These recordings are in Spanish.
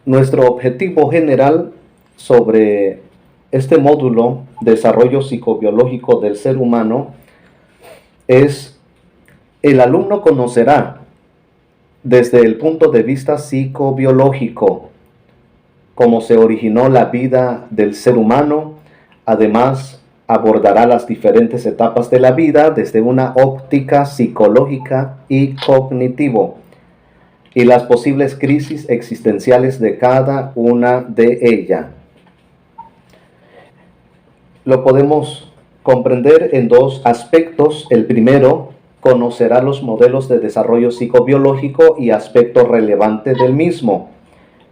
Nuestro objetivo general sobre este módulo, Desarrollo Psicobiológico del Ser Humano, es: el alumno conocerá desde el punto de vista psicobiológico cómo se originó la vida del ser humano. Además, abordará las diferentes etapas de la vida desde una óptica psicológica y cognitivo, y las posibles crisis existenciales de cada una de ellas. Lo podemos comprender en dos aspectos. El primero, conocerá los modelos de desarrollo psicobiológico y aspectos relevantes del mismo.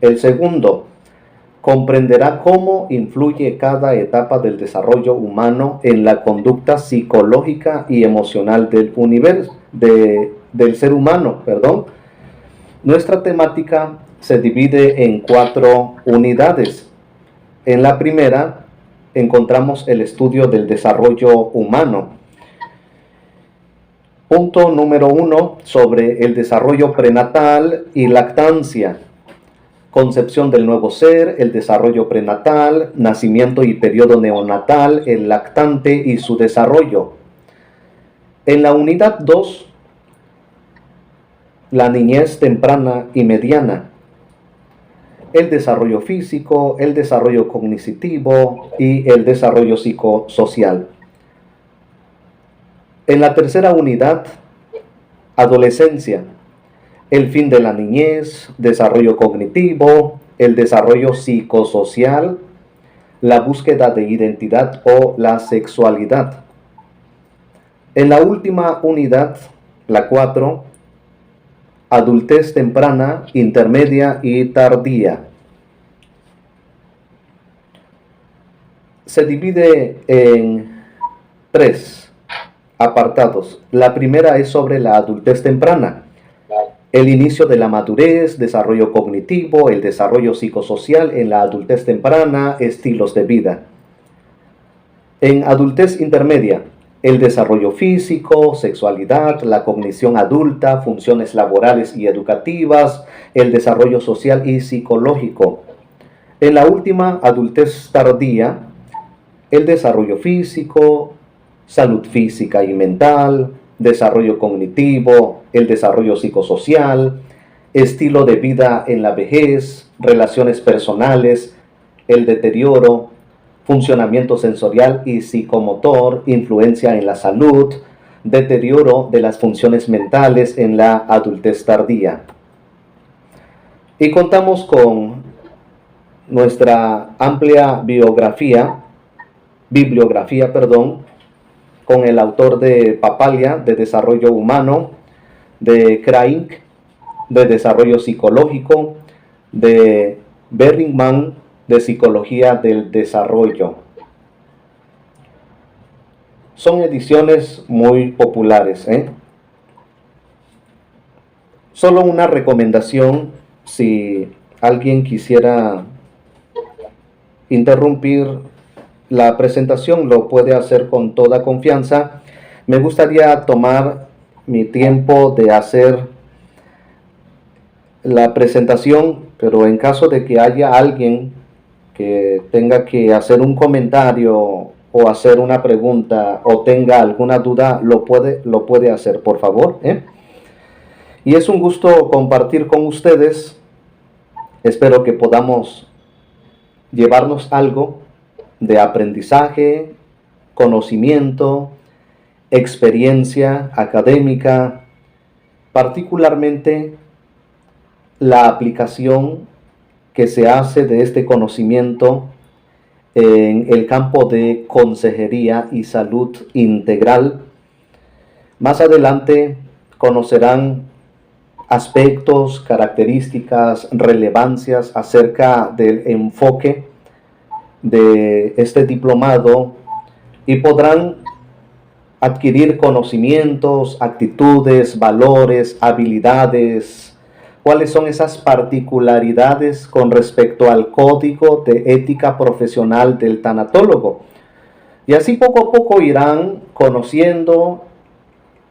El segundo, comprenderá cómo influye cada etapa del desarrollo humano en la conducta psicológica y emocional del universo, del ser humano. Nuestra temática se divide en 4 unidades. En la primera encontramos el estudio del desarrollo humano. Punto número 1, sobre el desarrollo prenatal y lactancia. Concepción del nuevo ser, el desarrollo prenatal, nacimiento y periodo neonatal, el lactante y su desarrollo. En la unidad 2, la niñez temprana y mediana, el desarrollo físico, el desarrollo cognitivo y el desarrollo psicosocial. En la tercera unidad, adolescencia, el fin de la niñez, desarrollo cognitivo, el desarrollo psicosocial, la búsqueda de identidad o la sexualidad. En la última unidad, la 4, adultez temprana, intermedia y tardía. Se divide en 3 apartados. La primera es sobre la adultez temprana, el inicio de la madurez, desarrollo cognitivo, el desarrollo psicosocial en la adultez temprana, estilos de vida. En adultez intermedia, el desarrollo físico, sexualidad, la cognición adulta, funciones laborales y educativas, el desarrollo social y psicológico. En la última, adultez tardía, el desarrollo físico, salud física y mental, desarrollo cognitivo, el desarrollo psicosocial, estilo de vida en la vejez, relaciones personales, el deterioro, funcionamiento sensorial y psicomotor, influencia en la salud, deterioro de las funciones mentales en la adultez tardía. Y contamos con nuestra amplia bibliografía, con el autor de Papalia, de desarrollo humano, de Craig, de desarrollo psicológico, de Berringman, de psicología del desarrollo. Son ediciones muy populares, Solo una recomendación: si alguien quisiera interrumpir la presentación, lo puede hacer con toda confianza. Me gustaría tomar mi tiempo de hacer la presentación, pero en caso de que haya alguien que tenga que hacer un comentario o hacer una pregunta o tenga alguna duda, lo puede hacer, por favor. Y es un gusto compartir con ustedes. Espero que podamos llevarnos algo de aprendizaje, conocimiento, experiencia académica, particularmente la aplicación que se hace de este conocimiento en el campo de consejería y salud integral. Más adelante conocerán aspectos, características, relevancias acerca del enfoque de este diplomado y podrán adquirir conocimientos, actitudes, valores, habilidades. ¿Cuáles son esas particularidades con respecto al código de ética profesional del tanatólogo? Y así poco a poco irán conociendo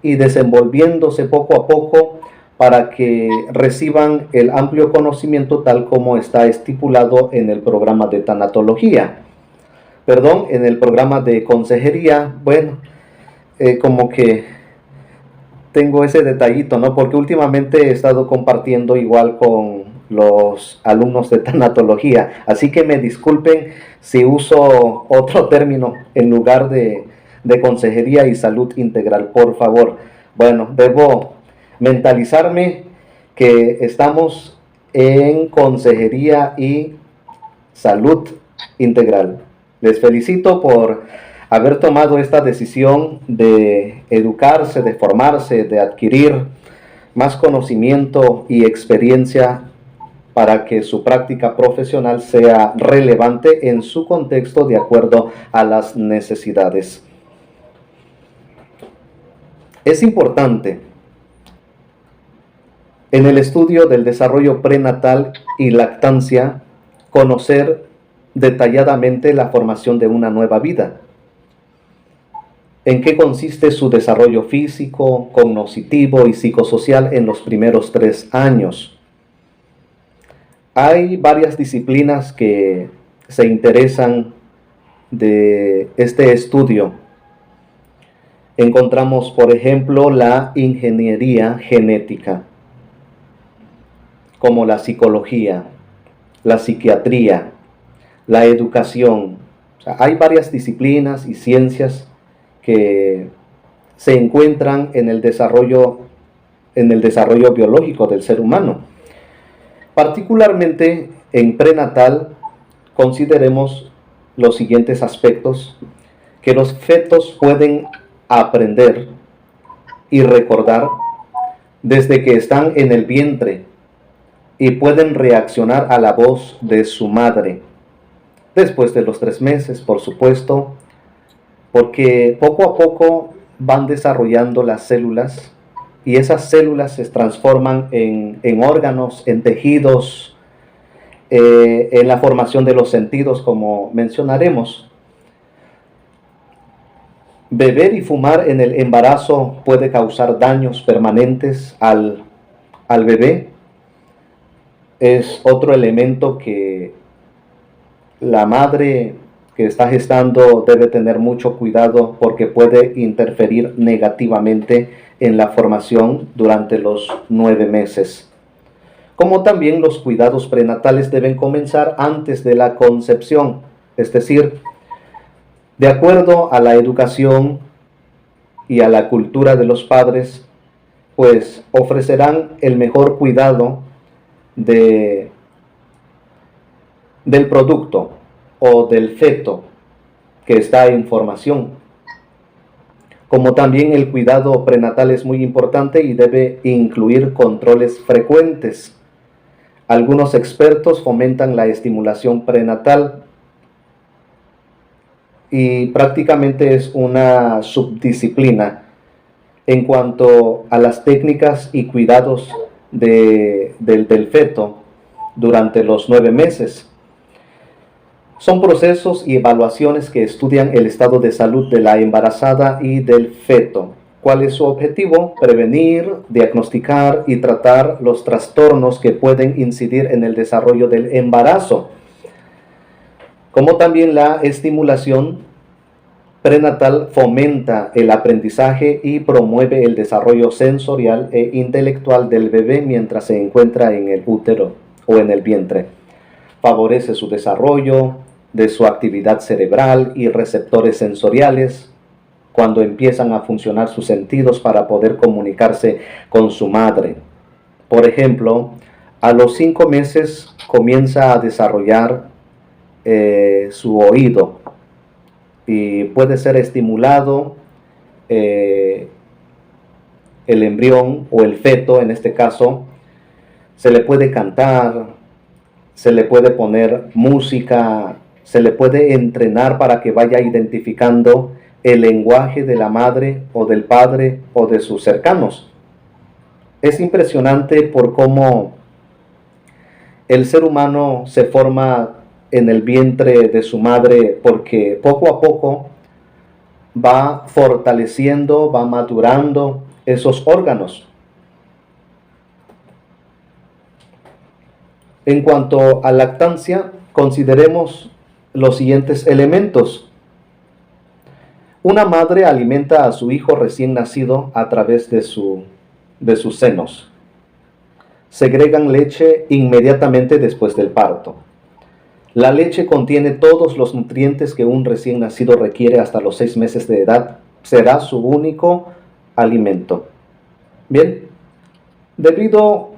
y desenvolviéndose poco a poco para que reciban el amplio conocimiento tal como está estipulado en el programa de tanatología. Perdón, en el programa de consejería, bueno, como que tengo ese detallito, ¿no? Porque últimamente he estado compartiendo igual con los alumnos de tanatología, así que me disculpen si uso otro término en lugar de consejería y salud integral, por favor. Bueno, debo mentalizarme que estamos en consejería y salud integral. Les felicito por haber tomado esta decisión de educarse, de formarse, de adquirir más conocimiento y experiencia para que su práctica profesional sea relevante en su contexto de acuerdo a las necesidades. Es importante en el estudio del desarrollo prenatal y lactancia conocer detalladamente la formación de una nueva vida. ¿En qué consiste su desarrollo físico, cognitivo y psicosocial en los primeros 3 años? Hay varias disciplinas que se interesan de este estudio. Encontramos, por ejemplo, la ingeniería genética, como la psicología, la psiquiatría, la educación. O sea, hay varias disciplinas y ciencias que se encuentran en el desarrollo biológico del ser humano. Particularmente en prenatal, consideremos los siguientes aspectos que los fetos pueden aprender y recordar desde que están en el vientre y pueden reaccionar a la voz de su madre. Después de los 3 meses, por supuesto, porque poco a poco van desarrollando las células y esas células se transforman en órganos, en tejidos, en la formación de los sentidos, como mencionaremos. Beber y fumar en el embarazo puede causar daños permanentes al bebé. Es otro elemento que la madre que está gestando debe tener mucho cuidado porque puede interferir negativamente en la formación durante los 9 meses. Como también los cuidados prenatales deben comenzar antes de la concepción, es decir, de acuerdo a la educación y a la cultura de los padres, pues ofrecerán el mejor cuidado del producto o del feto que está en formación. Como también el cuidado prenatal es muy importante y debe incluir controles frecuentes. Algunos expertos fomentan la estimulación prenatal y prácticamente es una subdisciplina en cuanto a las técnicas y cuidados del feto durante los 9 meses. Son procesos y evaluaciones que estudian el estado de salud de la embarazada y del feto. ¿Cuál es su objetivo? Prevenir, diagnosticar y tratar los trastornos que pueden incidir en el desarrollo del embarazo. Como también la estimulación prenatal fomenta el aprendizaje y promueve el desarrollo sensorial e intelectual del bebé mientras se encuentra en el útero o en el vientre. Favorece su desarrollo de su actividad cerebral y receptores sensoriales cuando empiezan a funcionar sus sentidos para poder comunicarse con su madre. Por ejemplo, a los 5 meses comienza a desarrollar su oído y puede ser estimulado el embrión o el feto, en este caso, se le puede cantar, se le puede poner música, se le puede entrenar para que vaya identificando el lenguaje de la madre o del padre o de sus cercanos. Es impresionante por cómo el ser humano se forma en el vientre de su madre, porque poco a poco va fortaleciendo, va madurando esos órganos. En cuanto a lactancia, consideremos los siguientes elementos. Una madre alimenta a su hijo recién nacido a través de sus senos. Segregan leche inmediatamente después del parto. La leche contiene todos los nutrientes que un recién nacido requiere hasta los 6 meses de edad. Será su único alimento. Bien, debido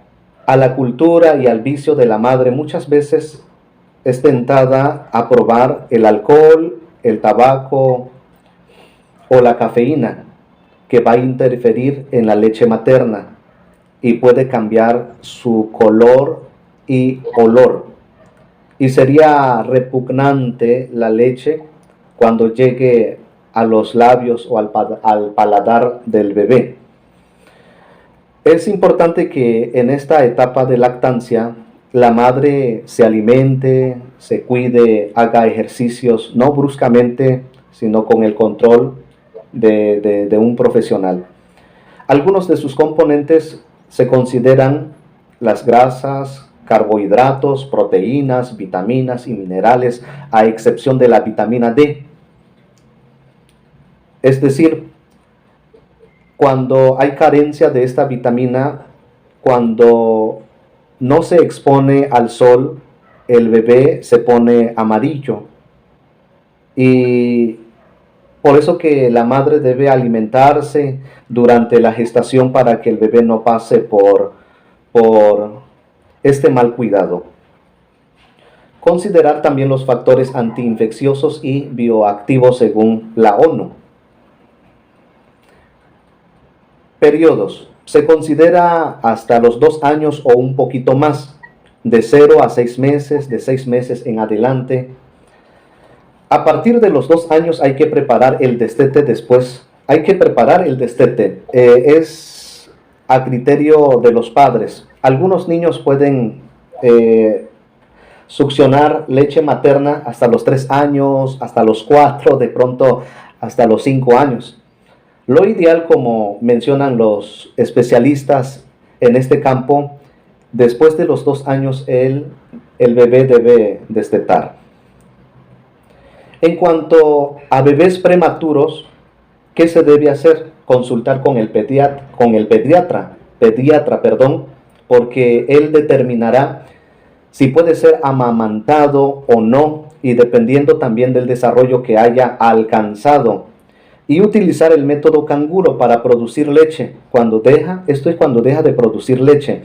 a la cultura y al vicio de la madre, muchas veces es tentada a probar el alcohol, el tabaco o la cafeína, que va a interferir en la leche materna y puede cambiar su color y olor. Y sería repugnante la leche cuando llegue a los labios o al paladar del bebé. Es importante que en esta etapa de lactancia la madre se alimente, se cuide, haga ejercicios, no bruscamente, sino con el control de un profesional. Algunos de sus componentes se consideran las grasas, carbohidratos, proteínas, vitaminas y minerales, a excepción de la vitamina D. Es decir, cuando hay carencia de esta vitamina, cuando no se expone al sol, el bebé se pone amarillo. Y por eso que la madre debe alimentarse durante la gestación para que el bebé no pase por este mal cuidado. Considerar también los factores antiinfecciosos y bioactivos según la ONU. Periodos. Se considera hasta los 2 años o un poquito más, de 0 a 6 meses, de 6 meses en adelante. A partir de los 2 años hay que preparar el destete después. Hay que preparar el destete. Es a criterio de los padres. Algunos niños pueden succionar leche materna hasta los 3 años, hasta los 4, de pronto hasta los 5 años. Lo ideal, como mencionan los especialistas en este campo, después de los 2 años el bebé debe destetar. En cuanto a bebés prematuros, ¿qué se debe hacer? Consultar con el pediatra, porque él determinará si puede ser amamantado o no, y dependiendo también del desarrollo que haya alcanzado. Y utilizar el método canguro para producir leche. Esto es cuando deja de producir leche.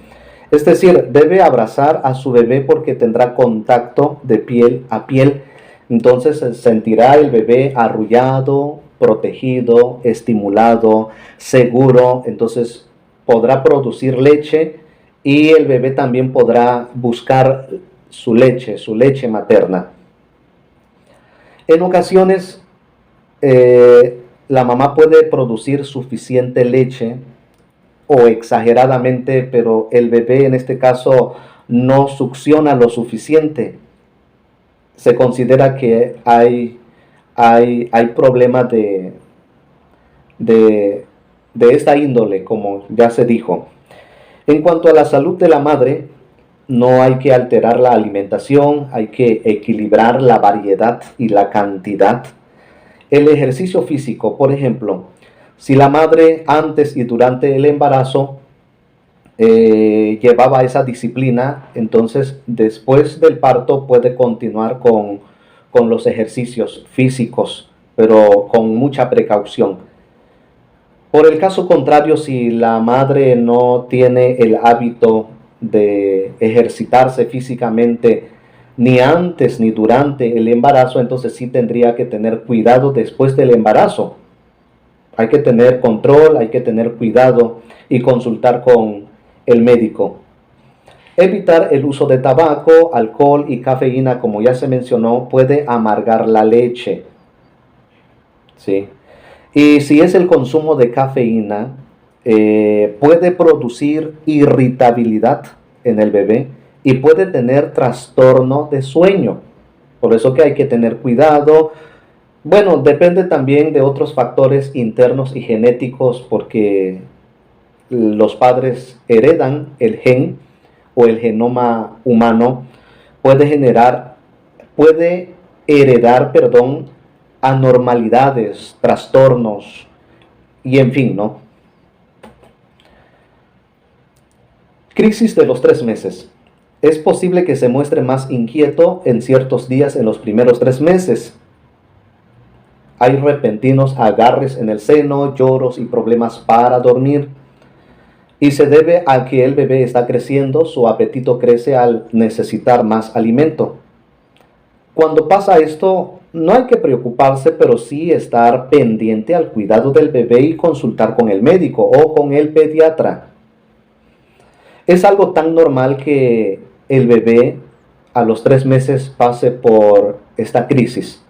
Es decir, debe abrazar a su bebé porque tendrá contacto de piel a piel. Entonces sentirá el bebé arrullado, protegido, estimulado, seguro. Entonces podrá producir leche y el bebé también podrá buscar su leche materna. En ocasiones la mamá puede producir suficiente leche o exageradamente, pero el bebé en este caso no succiona lo suficiente. Se considera que hay problemas de esta índole, como ya se dijo. En cuanto a la salud de la madre, no hay que alterar la alimentación, hay que equilibrar la variedad y la cantidad. El ejercicio físico, por ejemplo, si la madre antes y durante el embarazo llevaba esa disciplina, entonces después del parto puede continuar con los ejercicios físicos, pero con mucha precaución. Por el caso contrario, si la madre no tiene el hábito de ejercitarse físicamente ni antes ni durante el embarazo, entonces sí tendría que tener cuidado después del embarazo. Hay que tener control, hay que tener cuidado y consultar con el médico. Evitar el uso de tabaco, alcohol y cafeína, como ya se mencionó, puede amargar la leche. ¿Sí? Y si es el consumo de cafeína, puede producir irritabilidad en el bebé y puede tener trastorno de sueño. Por eso que hay que tener cuidado. Bueno, depende también de otros factores internos y genéticos, porque los padres heredan el gen o el genoma humano puede heredar, anormalidades, trastornos y en fin, ¿no? Crisis de los 3 meses. Es posible que se muestre más inquieto en ciertos días en los primeros 3 meses. Hay repentinos agarres en el seno, lloros y problemas para dormir. Y se debe a que el bebé está creciendo, su apetito crece al necesitar más alimento. Cuando pasa esto, no hay que preocuparse, pero sí estar pendiente al cuidado del bebé y consultar con el médico o con el pediatra. Es algo tan normal que el bebé a los 3 meses pase por esta crisis,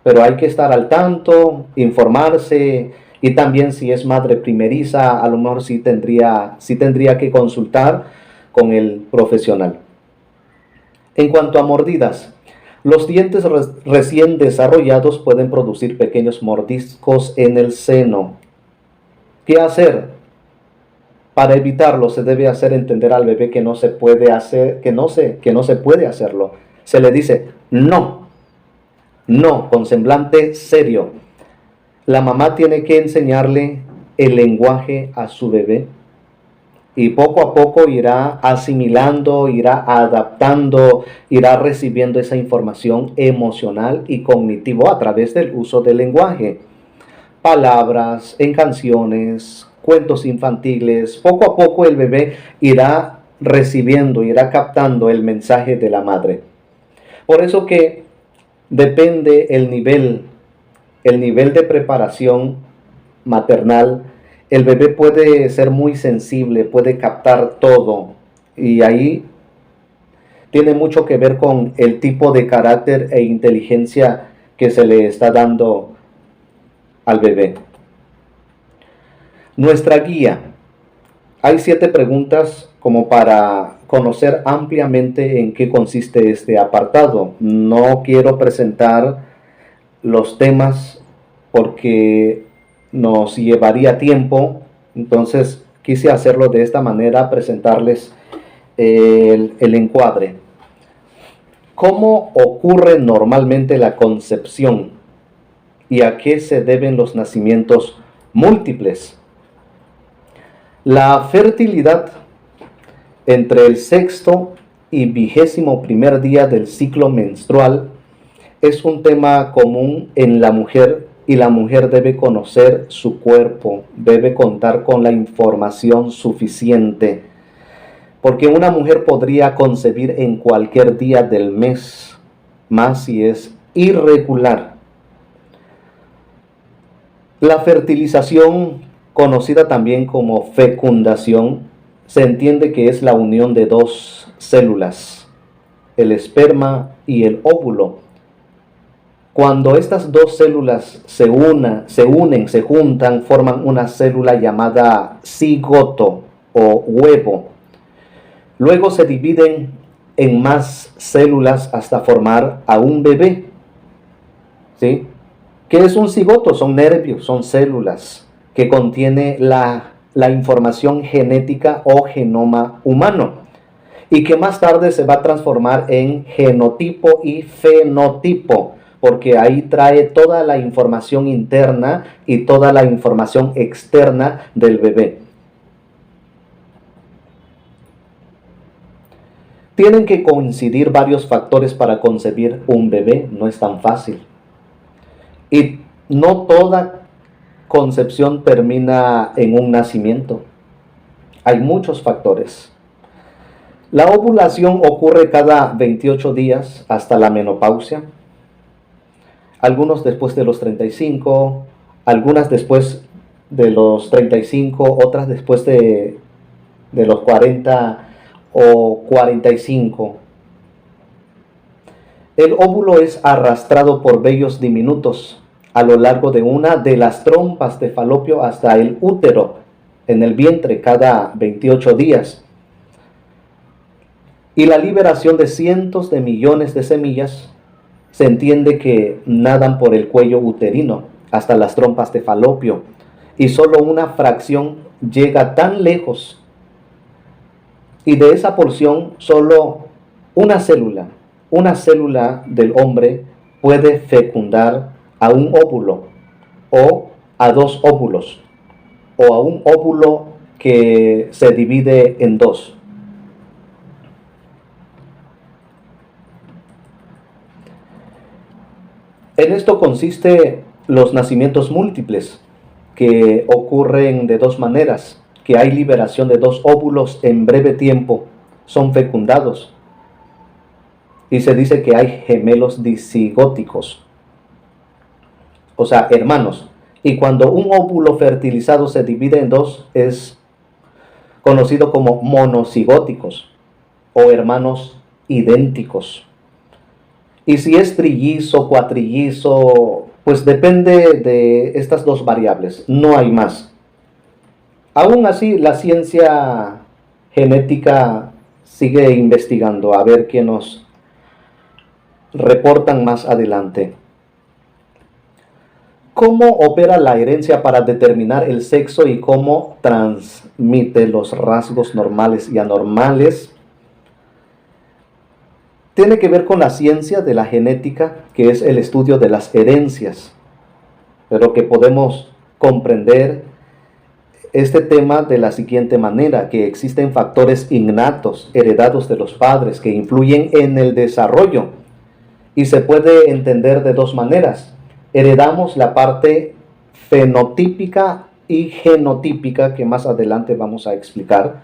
pero hay que estar al tanto, informarse y también si es madre primeriza, a lo mejor sí tendría que consultar con el profesional. En cuanto a mordidas, los dientes recién desarrollados pueden producir pequeños mordiscos en el seno. ¿Qué hacer? Para evitarlo se debe hacer entender al bebé que no se puede hacer, que no se puede hacerlo. Se le dice no, no, con semblante serio. La mamá tiene que enseñarle el lenguaje a su bebé y poco a poco irá asimilando, irá adaptando, irá recibiendo esa información emocional y cognitivo a través del uso del lenguaje. Palabras, en canciones, cuentos infantiles. Poco a poco el bebé irá recibiendo, irá captando el mensaje de la madre. Por eso que depende el nivel de preparación maternal. El bebé puede ser muy sensible, puede captar todo y ahí tiene mucho que ver con el tipo de carácter e inteligencia que se le está dando al bebé. Nuestra guía. Hay 7 preguntas como para conocer ampliamente en qué consiste este apartado. No quiero presentar los temas porque nos llevaría tiempo, entonces quise hacerlo de esta manera, presentarles el encuadre. ¿Cómo ocurre normalmente la concepción y a qué se deben los nacimientos múltiples? La fertilidad entre el 6º y 21º día del ciclo menstrual es un tema común en la mujer y la mujer debe conocer su cuerpo, debe contar con la información suficiente, porque una mujer podría concebir en cualquier día del mes, más si es irregular. La fertilización, conocida también como fecundación, se entiende que es la unión de 2 células, el esperma y el óvulo. Cuando estas 2 células se juntan, forman una célula llamada cigoto o huevo. Luego se dividen en más células hasta formar a un bebé. ¿Sí? ¿Qué es un cigoto? Son nervios, son células que contiene la información genética o genoma humano y que más tarde se va a transformar en genotipo y fenotipo, porque ahí trae toda la información interna y toda la información externa del bebé. Tienen que coincidir varios factores para concebir un bebé, no es tan fácil. Y no toda concepción termina en un nacimiento. Hay muchos factores. La ovulación ocurre cada 28 días hasta la menopausia. Algunos después de los 35, algunas después de los 35, otras después de los 40 o 45. El óvulo es arrastrado por vellos diminutos a lo largo de una de las trompas de falopio hasta el útero en el vientre cada 28 días. Y la liberación de cientos de millones de semillas se entiende que nadan por el cuello uterino hasta las trompas de falopio y solo una fracción llega tan lejos Y de esa porción, solo una célula del hombre puede fecundar a un óvulo o a dos óvulos o a un óvulo que se divide en dos. En esto consiste los nacimientos múltiples, que ocurren de dos maneras, que hay liberación de dos óvulos en breve tiempo, son fecundados, y se dice que hay gemelos disigóticos, o sea, hermanos. Y cuando un óvulo fertilizado se divide en dos, es conocido como monocigóticos o hermanos idénticos. Y si es trillizo, cuatrillizo, pues depende de estas dos variables, no hay más. Aún así, la ciencia genética sigue investigando a ver qué nos reportan más adelante. ¿Cómo opera la herencia para determinar el sexo y cómo transmite los rasgos normales y anormales? Tiene que ver con la ciencia de la genética, que es el estudio de las herencias, pero que podemos comprender este tema de la siguiente manera, que existen factores innatos, heredados de los padres, que influyen en el desarrollo, y se puede entender de dos maneras. Heredamos la parte fenotípica y genotípica, que más adelante vamos a explicar.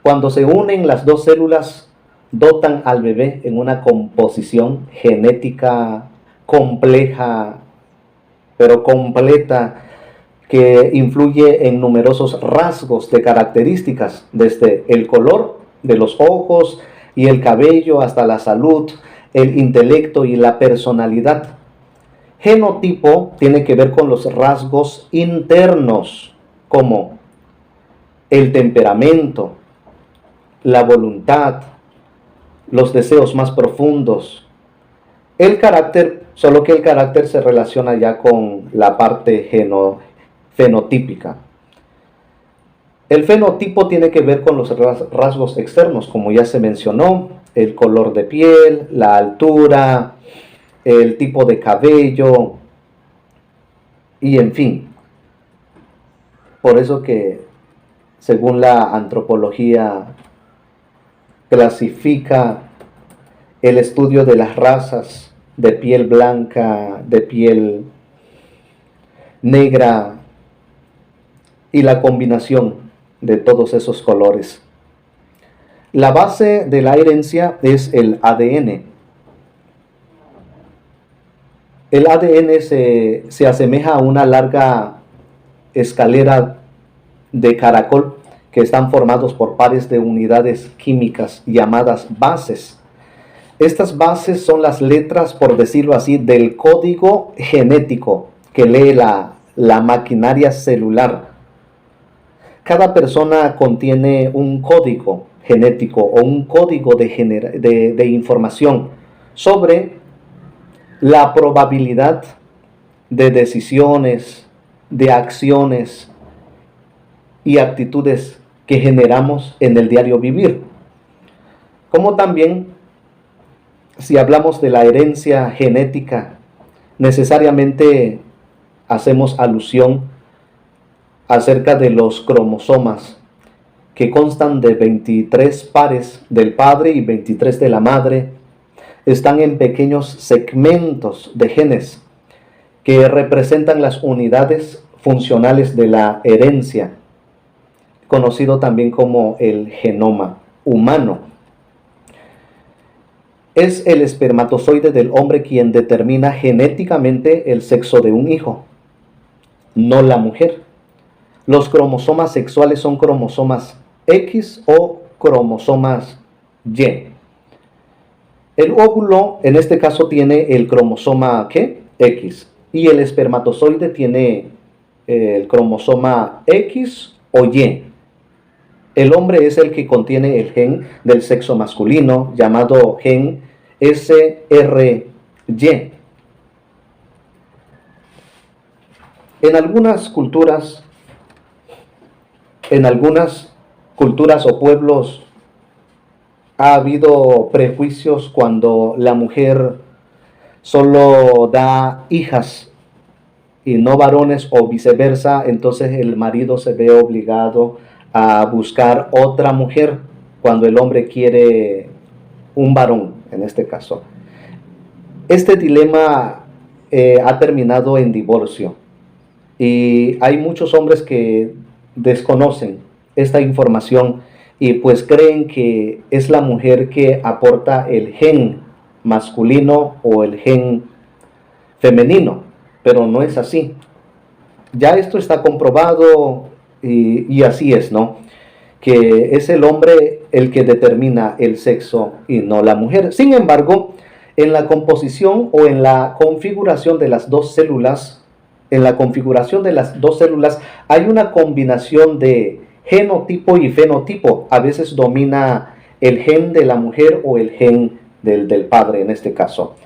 Cuando se unen las dos células, dotan al bebé en una composición genética compleja, pero completa, que influye en numerosos rasgos de características, desde el color de los ojos y el cabello hasta la salud, el intelecto y la personalidad. Genotipo tiene que ver con los rasgos internos, como el temperamento, la voluntad, los deseos más profundos. El carácter, solo que el carácter se relaciona ya con la parte fenotípica. El fenotipo tiene que ver con los rasgos externos, como ya se mencionó, el color de piel, la altura, el tipo de cabello, y en fin. Por eso que, según la antropología, clasifica el estudio de las razas de piel blanca, de piel negra y la combinación de todos esos colores. La base de la herencia es el ADN. El ADN se asemeja a una larga escalera de caracol que están formados por pares de unidades químicas llamadas bases. Estas bases son las letras, por decirlo así, del código genético que lee la maquinaria celular. Cada persona contiene un código genético o un código de información sobre la probabilidad de decisiones, de acciones y actitudes que generamos en el diario vivir. Como también, si hablamos de la herencia genética, necesariamente hacemos alusión acerca de los cromosomas, que constan de 23 pares del padre y 23 de la madre. Están en pequeños segmentos de genes que representan las unidades funcionales de la herencia, conocido también como el genoma humano. Es el espermatozoide del hombre quien determina genéticamente el sexo de un hijo, no la mujer. Los cromosomas sexuales son cromosomas X o cromosomas Y. El óvulo, en este caso, tiene el cromosoma ¿qué? X. Y el espermatozoide tiene el cromosoma X o Y. El hombre es el que contiene el gen del sexo masculino, llamado gen SRY. En algunas culturas o pueblos ha habido prejuicios cuando la mujer solo da hijas y no varones o viceversa, entonces el marido se ve obligado a buscar otra mujer cuando el hombre quiere un varón, en este caso. Este dilema ha terminado en divorcio y hay muchos hombres que desconocen esta información y pues creen que es la mujer que aporta el gen masculino o el gen femenino, pero no es así. Ya esto está comprobado y así es, ¿no? Que es el hombre el que determina el sexo y no la mujer. Sin embargo, en la composición o en la configuración de las dos células, hay una combinación de genotipo y fenotipo. A veces domina el gen de la mujer o el gen del padre en este caso.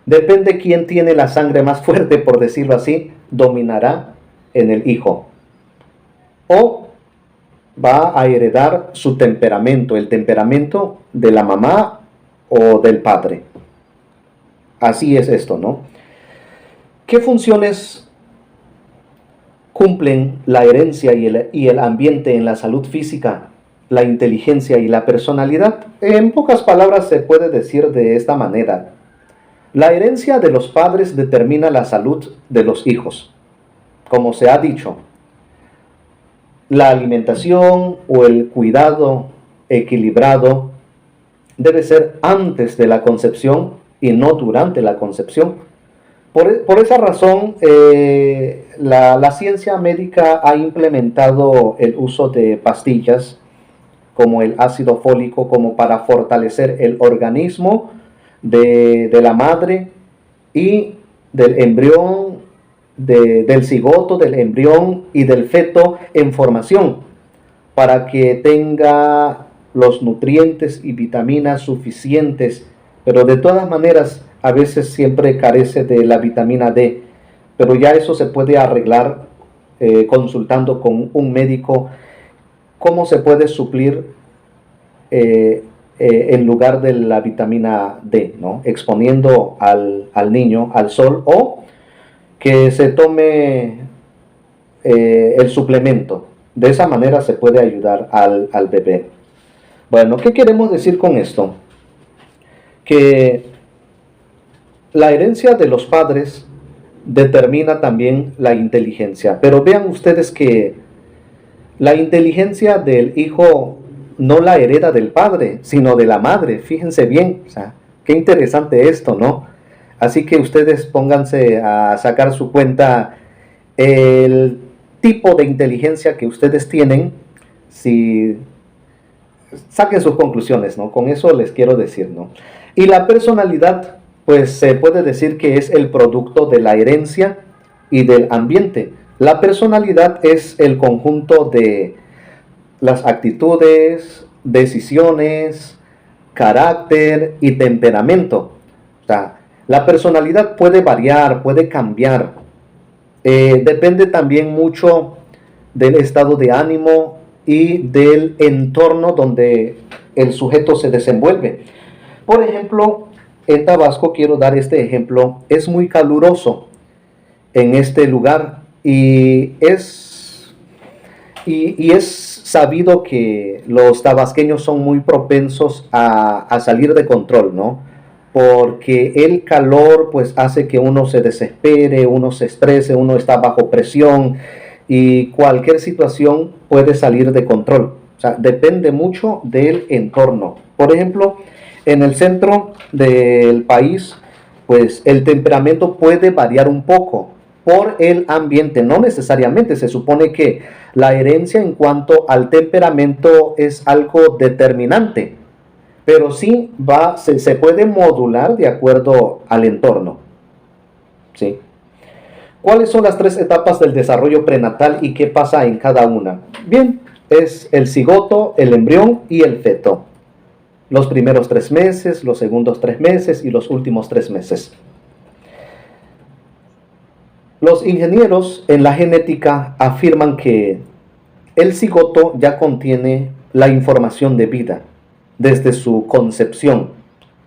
Depende quién tiene la sangre más fuerte, por decirlo así, dominará en el hijo. O va a heredar su temperamento, el temperamento de la mamá o del padre. Así es esto, ¿no? ¿Qué funciones cumplen la herencia y el ambiente en la salud física, la inteligencia y la personalidad? En pocas palabras se puede decir de esta manera. La herencia de los padres determina la salud de los hijos. Como se ha dicho, la alimentación o el cuidado equilibrado debe ser antes de la concepción y no durante la concepción. Por esa razón, la ciencia médica ha implementado el uso de pastillas como el ácido fólico como para fortalecer el organismo de la madre y del embrión, del cigoto, del embrión y del feto en formación, para que tenga los nutrientes y vitaminas suficientes, pero de todas maneras a veces siempre carece de la vitamina D, pero ya eso se puede arreglar consultando con un médico cómo se puede suplir en lugar de la vitamina D, ¿no? Exponiendo al niño al sol o que se tome el suplemento. De esa manera se puede ayudar al bebé. Bueno, ¿qué queremos decir con esto? Que la herencia de los padres determina también la inteligencia, pero vean ustedes que la inteligencia del hijo no la hereda del padre, sino de la madre. Fíjense bien, o sea, qué interesante esto, ¿no? Así que ustedes pónganse a sacar su cuenta el tipo de inteligencia que ustedes tienen, si saquen sus conclusiones, ¿no? Con eso les quiero decir, ¿no? Y la personalidad, pues se puede decir que es el producto de la herencia y del ambiente. La personalidad es el conjunto de las actitudes, decisiones, carácter y temperamento. O sea, la personalidad puede variar, puede cambiar. Depende también mucho del estado de ánimo y del entorno donde el sujeto se desenvuelve. Por ejemplo, en Tabasco, quiero dar este ejemplo, es muy caluroso en este lugar y es sabido que los tabasqueños son muy propensos a salir de control, ¿no? Porque el calor pues hace que uno se desespere, uno se estrese, uno está bajo presión y cualquier situación puede salir de control. O sea, depende mucho del entorno. Por ejemplo, en el centro del país, pues el temperamento puede variar un poco por el ambiente, no necesariamente. Se supone que la herencia en cuanto al temperamento es algo determinante, pero sí se puede modular de acuerdo al entorno. ¿Sí? ¿Cuáles son las 3 etapas del desarrollo prenatal y qué pasa en cada una? Bien, es el cigoto, el embrión y el feto. Los primeros 3 meses, los segundos 3 meses y los últimos 3 meses. Los ingenieros en la genética afirman que el cigoto ya contiene la información de vida. desde su concepción,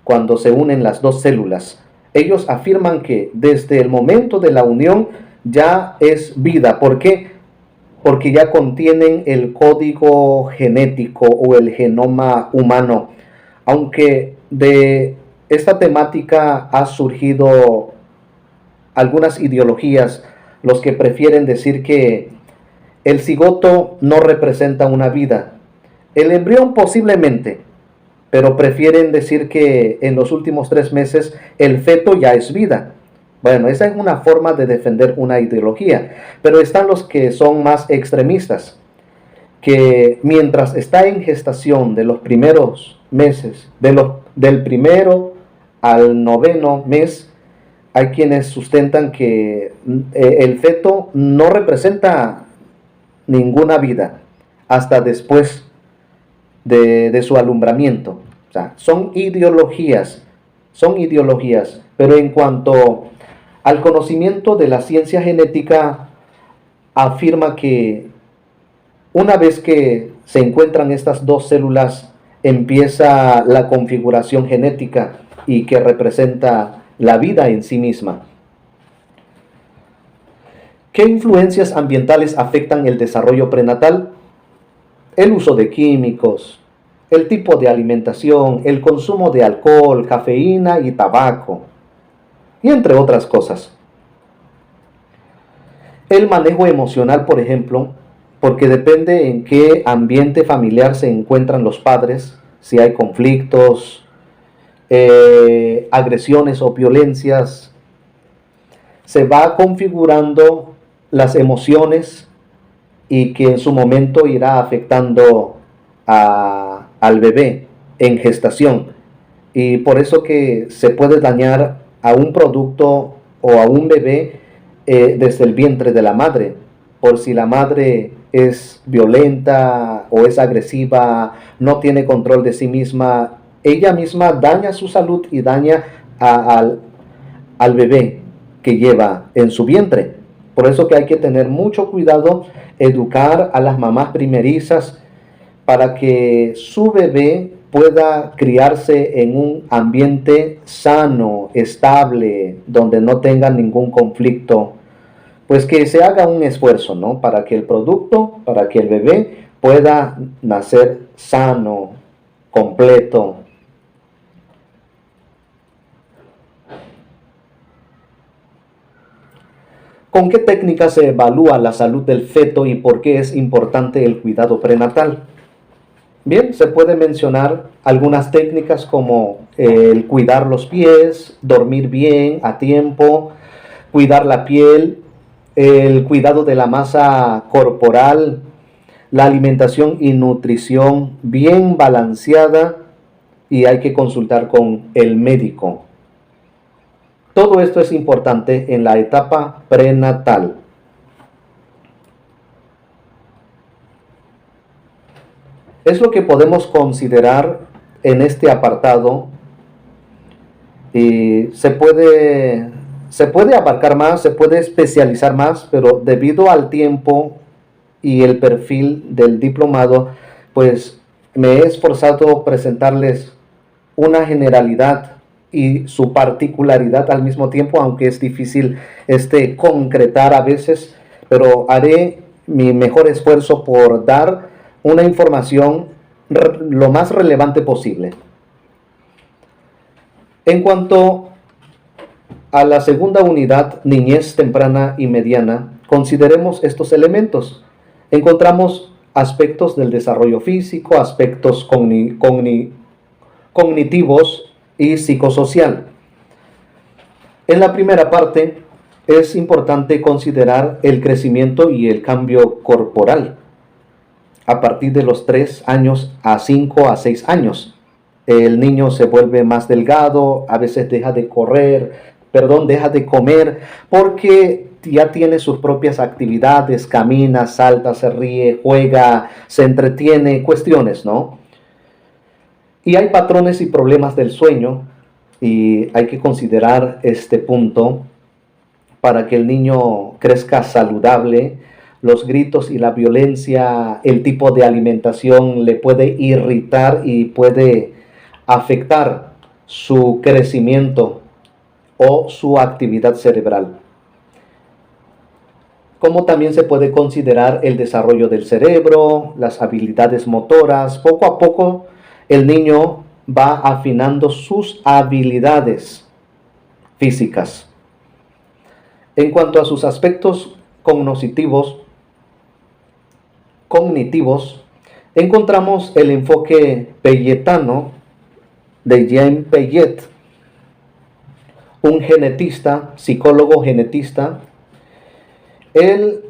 cuando se unen las dos células. Ellos afirman que desde el momento de la unión ya es vida. ¿Por qué? Porque ya contienen el código genético o el genoma humano. Aunque de esta temática ha surgido algunas ideologías, los que prefieren decir que el cigoto no representa una vida. El embrión posiblemente, pero prefieren decir que en los últimos 3 meses el feto ya es vida. Bueno, esa es una forma de defender una ideología, pero están los que son más extremistas, que mientras está en gestación de los primeros meses, del primero al 9º mes, hay quienes sustentan que el feto no representa ninguna vida hasta después de su alumbramiento. O sea, son ideologías, pero en cuanto al conocimiento de la ciencia genética, afirma que una vez que se encuentran estas dos células, empieza la configuración genética y que representa la vida en sí misma. ¿Qué influencias ambientales afectan el desarrollo prenatal? El uso de químicos, el tipo de alimentación, el consumo de alcohol, cafeína y tabaco, y entre otras cosas. El manejo emocional, por ejemplo, porque depende en qué ambiente familiar se encuentran los padres, si hay conflictos, agresiones o violencias, se va configurando las emociones y que en su momento irá afectando al bebé en gestación. Y por eso que se puede dañar a un producto o a un bebé desde el vientre de la madre, por si la madre es violenta o es agresiva, no tiene control de sí misma, ella misma daña su salud y daña al bebé que lleva en su vientre. Por eso que hay que tener mucho cuidado, educar a las mamás primerizas para que su bebé pueda criarse en un ambiente sano, estable, donde no tenga ningún conflicto. Pues que se haga un esfuerzo, ¿no? Para que el producto, para que el bebé pueda nacer sano, completo. ¿Con qué técnica se evalúa la salud del feto y por qué es importante el cuidado prenatal? Bien, se puede mencionar algunas técnicas como el cuidar los pies, dormir bien a tiempo, cuidar la piel, el cuidado de la masa corporal, la alimentación y nutrición bien balanceada, y hay que consultar con el médico. Todo esto es importante en la etapa prenatal. Es lo que podemos considerar en este apartado, y se puede abarcar más, se puede especializar más, pero debido al tiempo y el perfil del diplomado, pues me he esforzado a presentarles una generalidad y su particularidad al mismo tiempo, aunque es difícil concretar a veces, pero haré mi mejor esfuerzo por dar una información lo más relevante posible. En cuanto a la segunda unidad, niñez temprana y mediana, consideremos estos elementos. Encontramos aspectos del desarrollo físico, aspectos cognitivos y psicosocial. En la primera parte es importante considerar el crecimiento y el cambio corporal a partir de los 3 años a 5 a 6 años. El niño se vuelve más delgado, a veces deja de comer, porque ya tiene sus propias actividades, camina, salta, se ríe, juega, se entretiene, cuestiones, ¿no? Y hay patrones y problemas del sueño, y hay que considerar este punto para que el niño crezca saludable. los gritos y la violencia, el tipo de alimentación le puede irritar y puede afectar su crecimiento o su actividad cerebral. Como también se puede considerar el desarrollo del cerebro, las habilidades motoras. Poco a poco el niño va afinando sus habilidades físicas. En cuanto a sus aspectos cognitivos, encontramos el enfoque peyetano de Jean Piaget, un genetista, psicólogo genetista. Él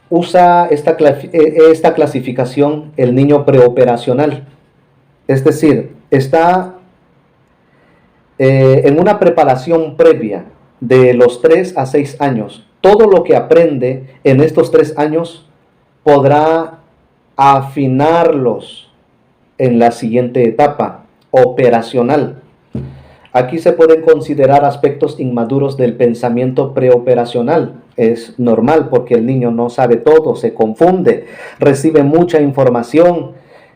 usa esta clasificación, el niño preoperacional, es decir, está en una preparación previa de los 3 a 6 años. Todo lo que aprende en estos 3 años podrá afinarlos en la siguiente etapa, operacional. Aquí se pueden considerar aspectos inmaduros del pensamiento preoperacional. Es normal porque el niño no sabe todo, se confunde, recibe mucha información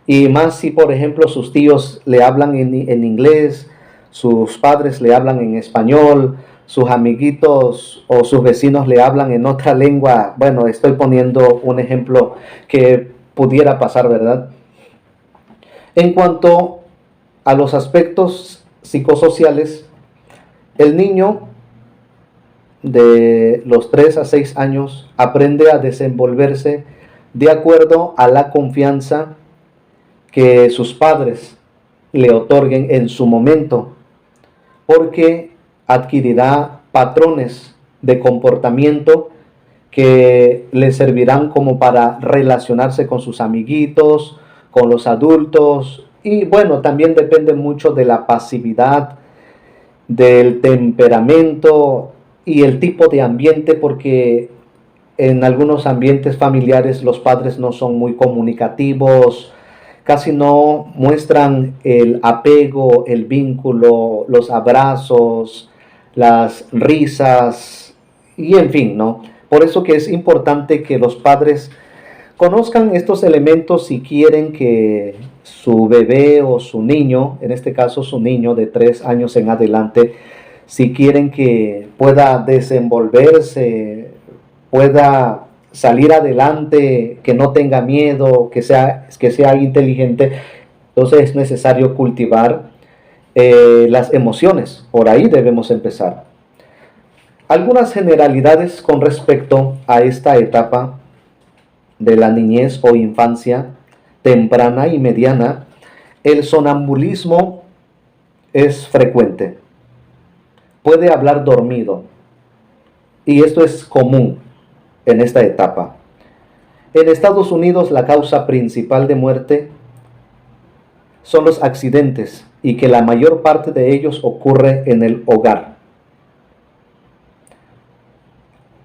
y más si, por ejemplo, sus tíos le hablan en inglés, sus padres le hablan en español, sus amiguitos o sus vecinos le hablan en otra lengua. Bueno, estoy poniendo un ejemplo que pudiera pasar, ¿verdad? En cuanto a los aspectos psicosociales, el niño de los 3 a 6 años aprende a desenvolverse de acuerdo a la confianza que sus padres le otorguen en su momento, porque adquirirá patrones de comportamiento que le servirán como para relacionarse con sus amiguitos, con los adultos. Y bueno, también depende mucho de la pasividad, del temperamento y el tipo de ambiente, porque en algunos ambientes familiares los padres no son muy comunicativos, casi no muestran el apego, el vínculo, los abrazos, las risas y en fin, ¿no? Por eso que es importante que los padres conozcan estos elementos si quieren que su bebé o su niño, en este caso su niño de 3 años en adelante, si quieren que pueda desenvolverse, pueda salir adelante, que no tenga miedo, que sea inteligente, entonces es necesario cultivar las emociones. Por ahí debemos empezar. Algunas generalidades con respecto a esta etapa de la niñez o infancia temprana y mediana. El sonambulismo es frecuente. Puede hablar dormido. Y esto es común en esta etapa. En Estados Unidos la causa principal de muerte son los accidentes y que la mayor parte de ellos ocurre en el hogar.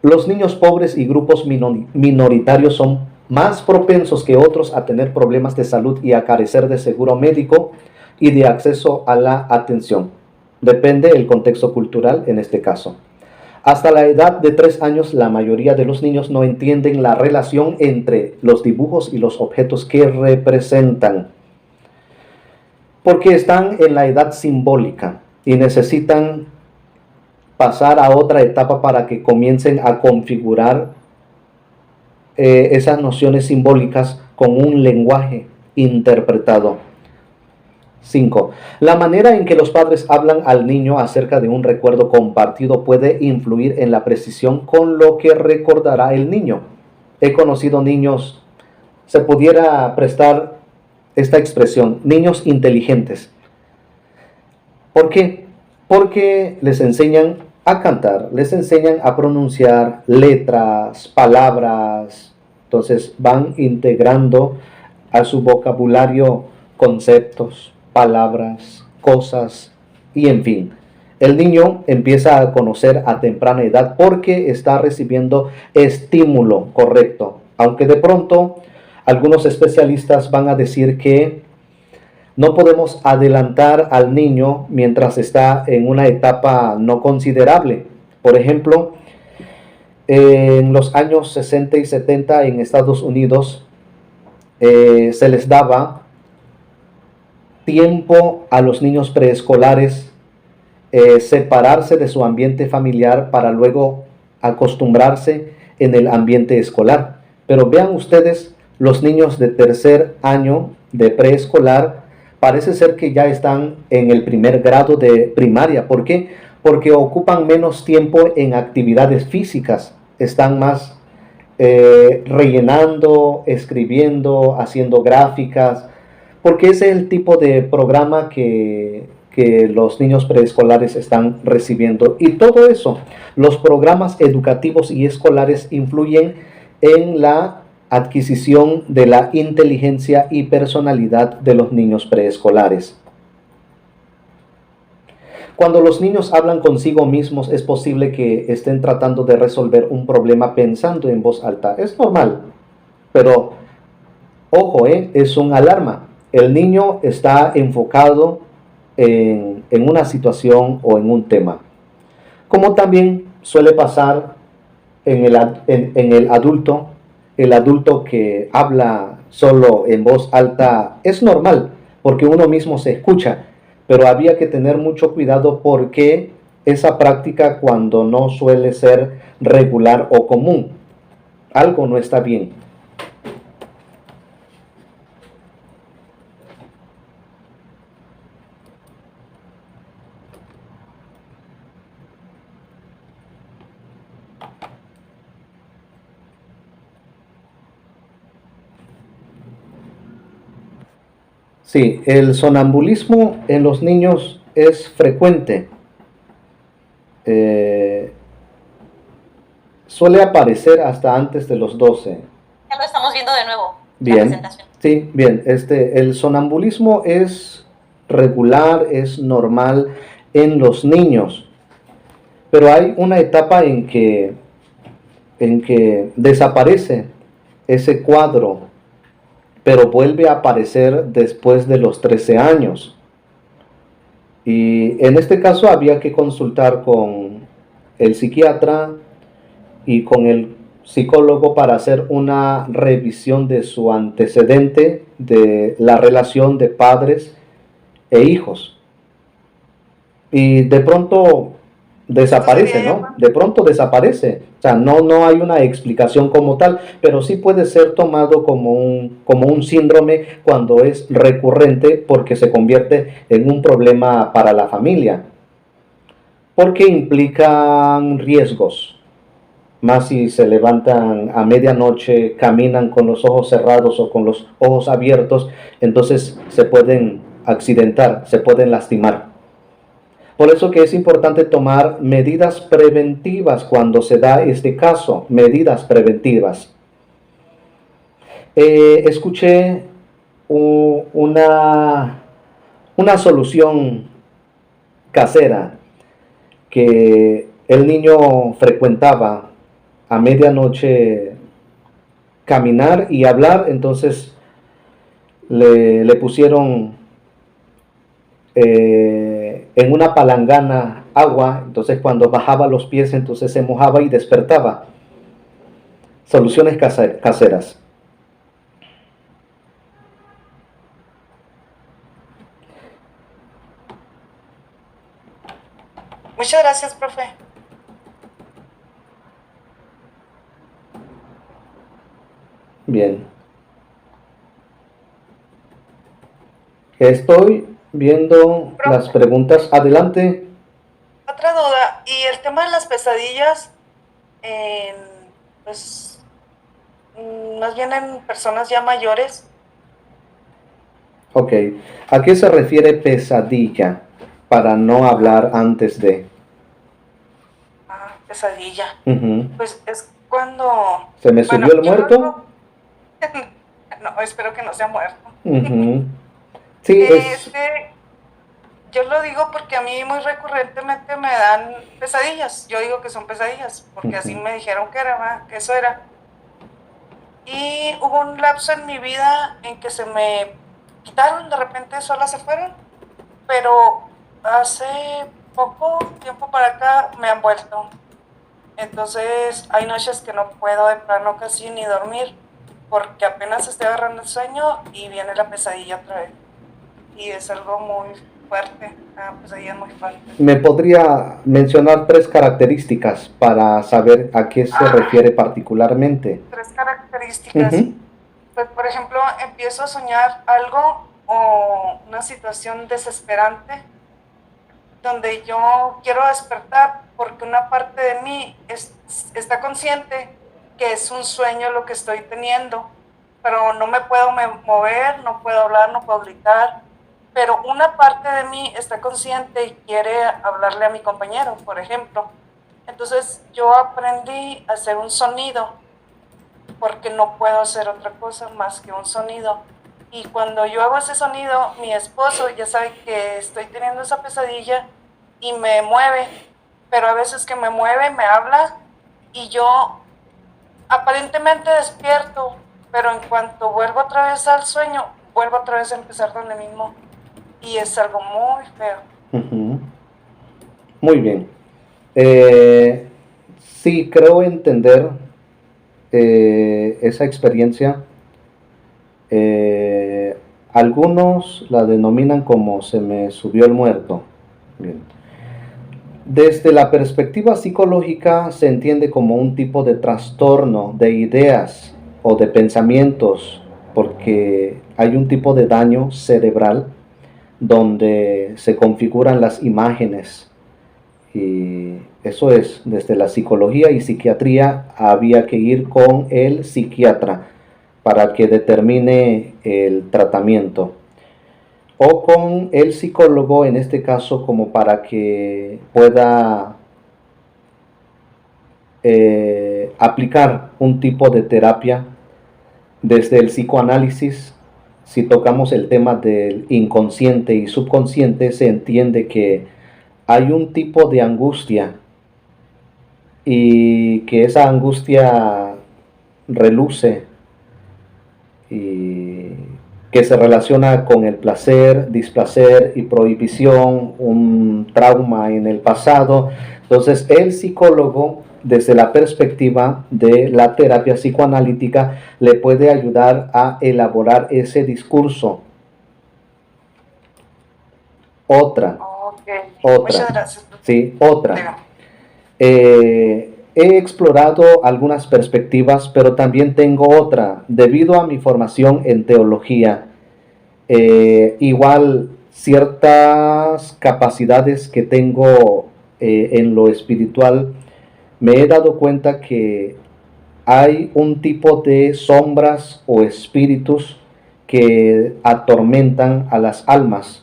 Los niños pobres y grupos minoritarios son más propensos que otros a tener problemas de salud y a carecer de seguro médico y de acceso a la atención. Depende del contexto cultural en este caso. Hasta la edad de 3 años, la mayoría de los niños no entienden la relación entre los dibujos y los objetos que representan, porque están en la edad simbólica y necesitan pasar a otra etapa para que comiencen a configurar esas nociones simbólicas con un lenguaje interpretado. 5. La manera en que los padres hablan al niño acerca de un recuerdo compartido puede influir en la precisión con lo que recordará el niño. He conocido niños, se pudiera prestar esta expresión, niños inteligentes. ¿Por qué? Porque les enseñan a cantar, les enseñan a pronunciar letras, palabras, entonces van integrando a su vocabulario conceptos, palabras, cosas y en fin. El niño empieza a conocer a temprana edad porque está recibiendo estímulo correcto, aunque de pronto algunos especialistas van a decir que no podemos adelantar al niño mientras está en una etapa no considerable. Por ejemplo, En los años 60 y 70 en Estados Unidos se les daba tiempo a los niños preescolares, separarse de su ambiente familiar para luego acostumbrarse en el ambiente escolar. Pero vean ustedes, los niños de tercer año de preescolar parece ser que ya están en el primer grado de primaria. ¿Por qué? Porque ocupan menos tiempo en actividades físicas, están más rellenando, escribiendo, haciendo gráficas, porque ese es el tipo de programa que los niños preescolares están recibiendo. Y todo eso, los programas educativos y escolares influyen en la adquisición de la inteligencia y personalidad de los niños preescolares. Cuando los niños hablan consigo mismos, es posible que estén tratando de resolver un problema pensando en voz alta. Es normal, pero ojo, es un alarma. El niño está enfocado en una situación o en un tema. Como también suele pasar en el adulto que habla solo en voz alta es normal, porque uno mismo se escucha, pero había que tener mucho cuidado porque esa práctica cuando no suele ser regular o común, algo no está bien. Sí, el sonambulismo en los niños es frecuente. Eh, Suele aparecer hasta antes de los 12. Ya lo estamos viendo de nuevo. Bien, sí, bien. El sonambulismo es regular, es normal en los niños, pero hay una etapa en que desaparece ese cuadro, pero vuelve a aparecer después de los 13 años. Y en este caso había que consultar con el psiquiatra y con el psicólogo para hacer una revisión de su antecedente de la relación de padres e hijos. Y de pronto desaparece, ¿no? De pronto desaparece. O sea, no hay una explicación como tal, pero sí puede ser tomado como un síndrome cuando es recurrente porque se convierte en un problema para la familia. Porque implican riesgos. Más si se levantan a medianoche, caminan con los ojos cerrados o con los ojos abiertos, entonces se pueden accidentar, se pueden lastimar. Por eso que es importante tomar medidas preventivas cuando se da este caso, medidas preventivas. Escuché una solución casera que el niño frecuentaba a medianoche caminar y hablar, entonces le pusieron en una palangana agua, entonces cuando bajaba los pies entonces se mojaba y despertaba. Soluciones caseras. Muchas gracias, profe. Bien. Estoy viendo las preguntas. Adelante. Otra duda, y el tema de las pesadillas, pues, más bien en personas ya mayores. Ok. ¿A qué se refiere pesadilla? Para no hablar antes de. Pesadilla. Uh-huh. Pues es cuando... ¿Se me subió el muerto? No, espero que no sea muerto. Uh-huh. Sí, yo lo digo porque a mí muy recurrentemente me dan pesadillas. Yo digo que son pesadillas, porque así me dijeron que era, que eso era. Y hubo un lapso en mi vida en que se me quitaron, de repente solas se fueron, pero hace poco tiempo para acá me han vuelto. Entonces hay noches que no puedo de plano casi ni dormir porque apenas estoy agarrando el sueño y viene la pesadilla otra vez. Y es algo muy fuerte, la pesadilla es muy fuerte. ¿Me podría mencionar 3 características para saber a qué se refiere particularmente? 3 características. Ujú. Pues, por ejemplo, empiezo a soñar algo o una situación desesperante donde yo quiero despertar porque una parte de mí está consciente que es un sueño lo que estoy teniendo, pero no me puedo mover, no puedo hablar, no puedo gritar, pero una parte de mí está consciente y quiere hablarle a mi compañero, por ejemplo. Entonces yo aprendí a hacer un sonido porque no puedo hacer otra cosa más que un sonido. Y cuando yo hago ese sonido, mi esposo ya sabe que estoy teniendo esa pesadilla y me mueve, pero a veces que me mueve, me habla y yo aparentemente despierto, pero en cuanto vuelvo otra vez al sueño, vuelvo otra vez a empezar donde mismo y es algo muy feo. Ujú. Muy bien. Sí, creo entender esa experiencia. Algunos la denominan como se me subió el muerto. Bien. Desde la perspectiva psicológica se entiende como un tipo de trastorno de ideas o de pensamientos, porque hay un tipo de daño cerebral donde se configuran las imágenes. Y eso es, desde la psicología y psiquiatría había que ir con el psiquiatra para que determine el tratamiento, o con el psicólogo en este caso como para que pueda aplicar un tipo de terapia desde el psicoanálisis. Si tocamos el tema del inconsciente y subconsciente, se entiende que hay un tipo de angustia y que esa angustia reluce y que se relaciona con el placer, displacer y prohibición, un trauma en el pasado. Entonces, el psicólogo, desde la perspectiva de la terapia psicoanalítica, le puede ayudar a elaborar ese discurso. Otra. Muchas gracias. Sí, otra. He explorado algunas perspectivas, pero también tengo otra. Debido a mi formación en teología, igual ciertas capacidades que tengo en lo espiritual, me he dado cuenta que hay un tipo de sombras o espíritus que atormentan a las almas.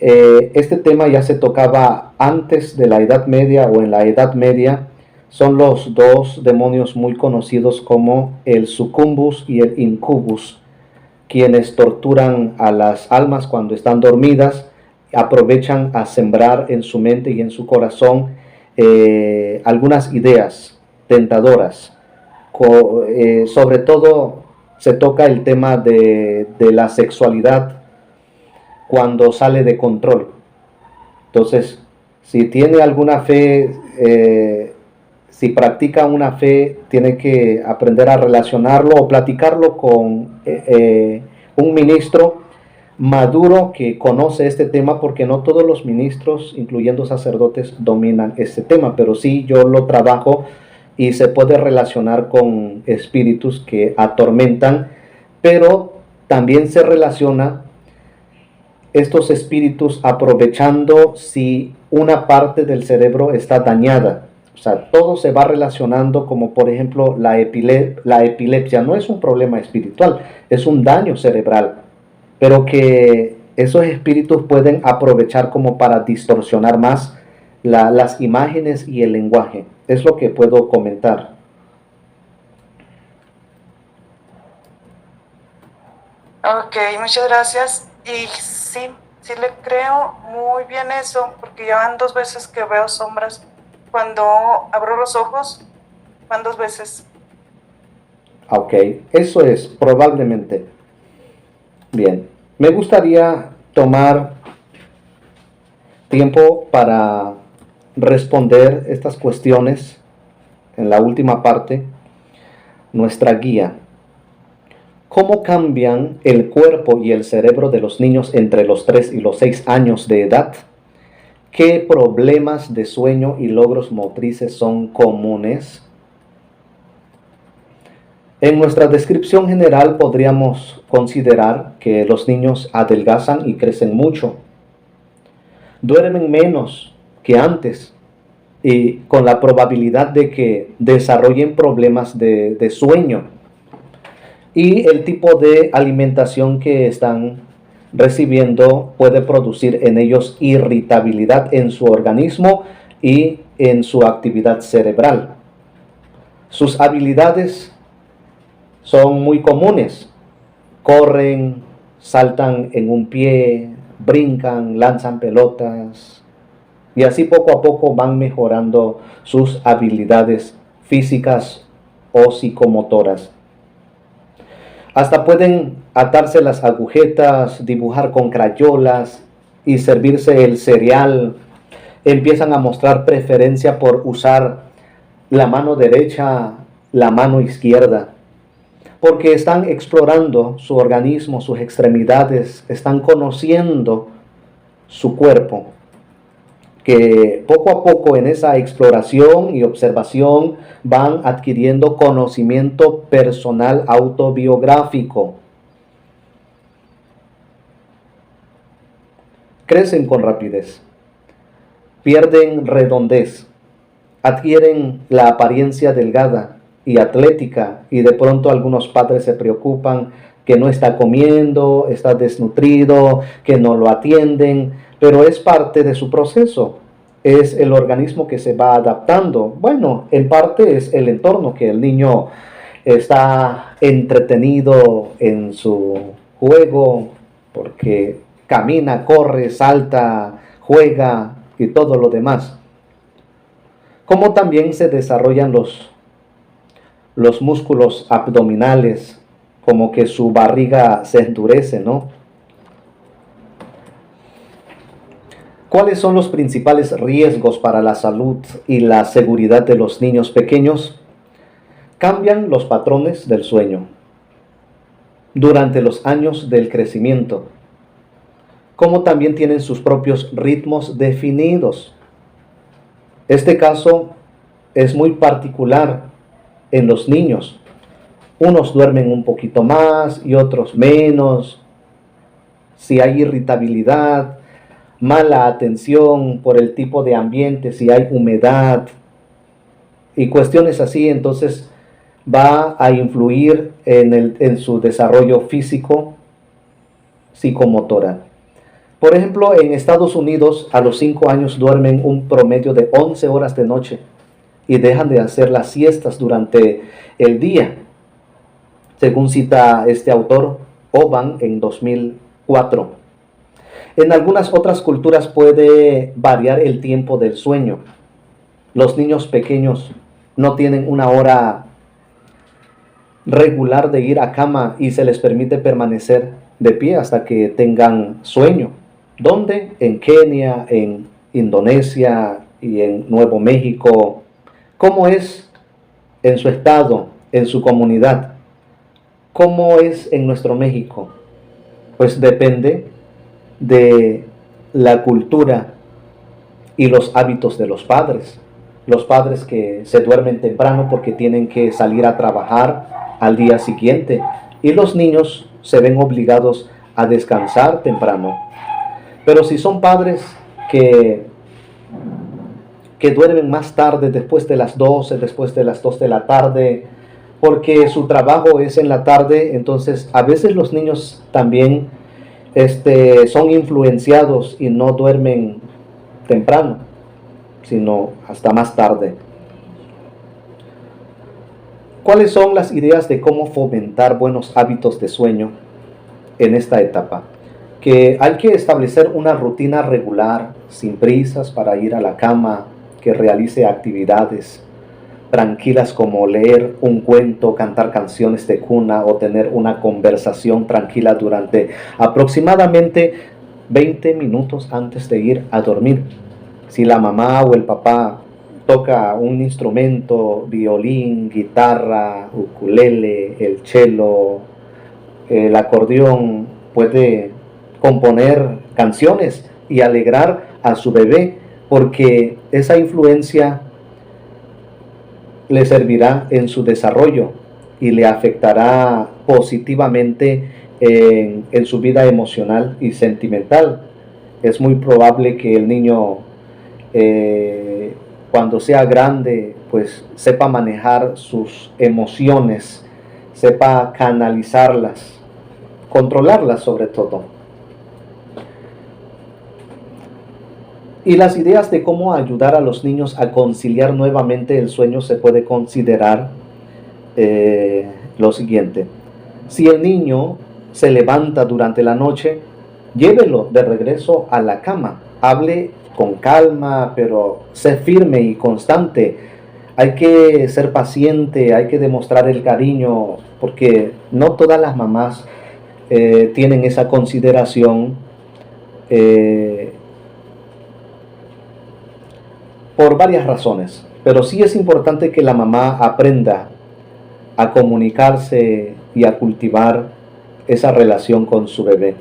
Este tema ya se tocaba antes de la Edad Media o en la Edad Media. Son los 2 demonios muy conocidos como el sucumbus y el incubus, quienes torturan a las almas cuando están dormidas, aprovechan a sembrar en su mente y en su corazón algunas ideas tentadoras. Sobre todo se toca el tema de la sexualidad cuando sale de control. Entonces, si tiene alguna fe, si practica una fe, tiene que aprender a relacionarlo o platicarlo con un ministro maduro que conoce este tema, porque no todos los ministros, incluyendo sacerdotes, dominan este tema, pero sí yo lo trabajo y se puede relacionar con espíritus que atormentan, pero también se relaciona estos espíritus aprovechando si una parte del cerebro está dañada. O sea, todo se va relacionando, como por ejemplo la epilepsia no es un problema espiritual, es un daño cerebral, pero que esos espíritus pueden aprovechar como para distorsionar más las imágenes y el lenguaje. Es lo que puedo comentar. Ok, muchas gracias. Y sí le creo muy bien eso, porque ya van 2 veces que veo sombras. Cuando abro los ojos, van 2 veces. Ok, eso es, probablemente. Bien, me gustaría tomar tiempo para responder estas cuestiones en la última parte, nuestra guía. ¿Cómo cambian el cuerpo y el cerebro de los niños entre los 3 y los 6 años de edad? ¿Qué problemas de sueño y logros motrices son comunes? En nuestra descripción general podríamos considerar que los niños adelgazan y crecen mucho. Duermen menos que antes y con la probabilidad de que desarrollen problemas de sueño. Y el tipo de alimentación que están recibiendo puede producir en ellos irritabilidad en su organismo y en su actividad cerebral. Sus habilidades son muy comunes. Corren, saltan en un pie, brincan, lanzan pelotas. Y así poco a poco van mejorando sus habilidades físicas o psicomotoras. Hasta pueden atarse las agujetas, dibujar con crayolas y servirse el cereal. Empiezan a mostrar preferencia por usar la mano derecha, la mano izquierda, porque están explorando su organismo, sus extremidades, están conociendo su cuerpo, que poco a poco en esa exploración y observación van adquiriendo conocimiento personal autobiográfico. Crecen con rapidez, pierden redondez, adquieren la apariencia delgada y atlética, y de pronto algunos padres se preocupan que no está comiendo, está desnutrido, que no lo atienden, pero es parte de su proceso. Es el organismo que se va adaptando. Bueno, en parte es el entorno, que el niño está entretenido en su juego, porque camina, corre, salta, juega y todo lo demás. Como también se desarrollan los músculos abdominales, como que su barriga se endurece, ¿no? ¿Cuáles son los principales riesgos para la salud y la seguridad de los niños pequeños? Cambian los patrones del sueño durante los años del crecimiento, como también tienen sus propios ritmos definidos. Este caso es muy particular en los niños. Unos duermen un poquito más y otros menos. Si hay irritabilidad, mala atención por el tipo de ambiente, si hay humedad y cuestiones así, entonces va a influir en su desarrollo físico, psicomotora. Por ejemplo, en Estados Unidos a los 5 años duermen un promedio de 11 horas de noche y dejan de hacer las siestas durante el día, según cita este autor Oban en 2004. En algunas otras culturas puede variar el tiempo del sueño. Los niños pequeños no tienen una hora regular de ir a cama y se les permite permanecer de pie hasta que tengan sueño. ¿Dónde? En Kenia, en Indonesia y en Nuevo México. ¿Cómo es en su estado, en su comunidad? ¿Cómo es en nuestro México? Pues depende de la cultura y los hábitos de los padres. Los padres que se duermen temprano porque tienen que salir a trabajar al día siguiente, y los niños se ven obligados a descansar temprano. Pero si son padres que duermen más tarde, después de las 12, después de las 2 de la tarde, porque su trabajo es en la tarde, entonces a veces los niños también son influenciados y no duermen temprano, sino hasta más tarde. ¿Cuáles son las ideas de cómo fomentar buenos hábitos de sueño en esta etapa? Que hay que establecer una rutina regular, sin prisas para ir a la cama, que realice actividades tranquilas como leer un cuento, cantar canciones de cuna o tener una conversación tranquila durante aproximadamente 20 minutos antes de ir a dormir. Si la mamá o el papá toca un instrumento, violín, guitarra, ukulele, el cello, el acordeón, puede componer canciones y alegrar a su bebé, porque esa influencia le servirá en su desarrollo y le afectará positivamente en su vida emocional y sentimental. Es muy probable que el niño cuando sea grande pues sepa manejar sus emociones, sepa canalizarlas, controlarlas sobre todo. Y las ideas de cómo ayudar a los niños a conciliar nuevamente el sueño se puede considerar lo siguiente. Si el niño se levanta durante la noche, llévelo de regreso a la cama. Hable con calma, pero sé firme y constante. Hay que ser paciente, hay que demostrar el cariño, porque no todas las mamás tienen esa consideración por varias razones. Pero sí es importante que la mamá aprenda a comunicarse y a cultivar esa relación con su bebé.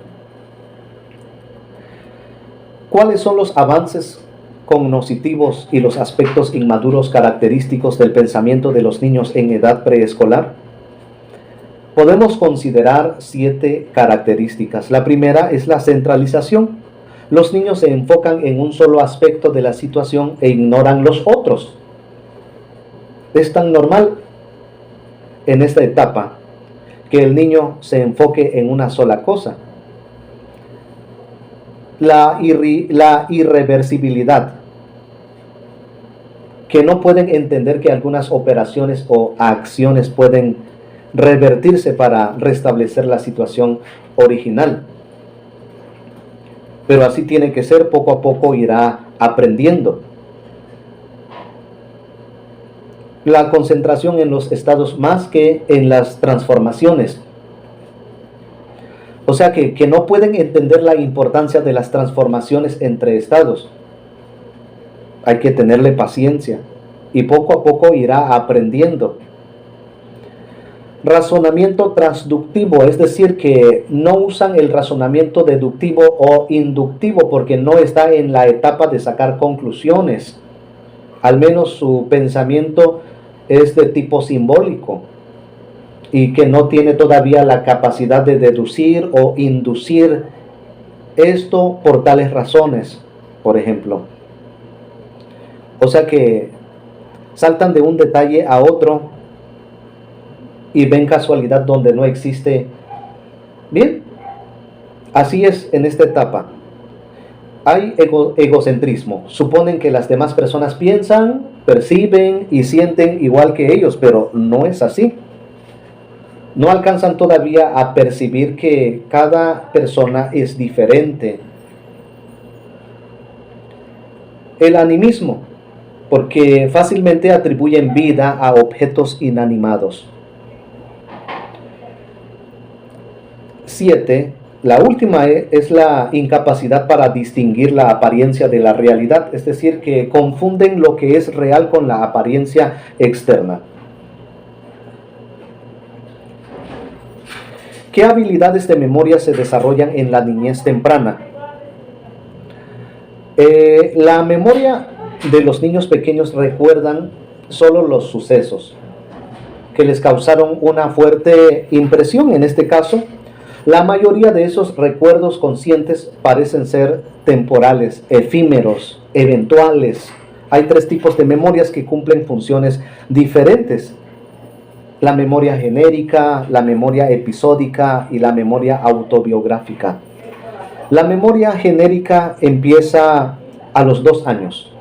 ¿Cuáles son los avances cognitivos y los aspectos inmaduros característicos del pensamiento de los niños en edad preescolar? Podemos considerar 7 características. La primera es la centralización. Los niños se enfocan en un solo aspecto de la situación e ignoran los otros. Es tan normal en esta etapa que el niño se enfoque en una sola cosa. La irreversibilidad, que no pueden entender que algunas operaciones o acciones pueden revertirse para restablecer la situación original. Pero así tiene que ser, poco a poco irá aprendiendo. La concentración en los estados más que en las transformaciones. O sea que no pueden entender la importancia de las transformaciones entre estados. Hay que tenerle paciencia y poco a poco irá aprendiendo. Razonamiento transductivo, es decir, que no usan el razonamiento deductivo o inductivo porque no está en la etapa de sacar conclusiones. Al menos su pensamiento es de tipo simbólico y que no tiene todavía la capacidad de deducir o inducir esto por tales razones, por ejemplo. O sea que saltan de un detalle a otro y ven casualidad donde no existe. Bien, así es en esta etapa. Hay egocentrismo. Suponen que las demás personas piensan, perciben y sienten igual que ellos, pero no es así. No alcanzan todavía a percibir que cada persona es diferente. El animismo, porque fácilmente atribuyen vida a objetos inanimados. 7. La última es la incapacidad para distinguir la apariencia de la realidad, es decir, que confunden lo que es real con la apariencia externa. ¿Qué habilidades de memoria se desarrollan en la niñez temprana? La memoria de los niños pequeños recuerdan solo los sucesos que les causaron una fuerte impresión. En este caso, la mayoría de esos recuerdos conscientes parecen ser temporales, efímeros, eventuales. Hay 3 tipos de memorias que cumplen funciones diferentes: la memoria genérica, la memoria episódica y la memoria autobiográfica. La memoria genérica empieza a los 2 años,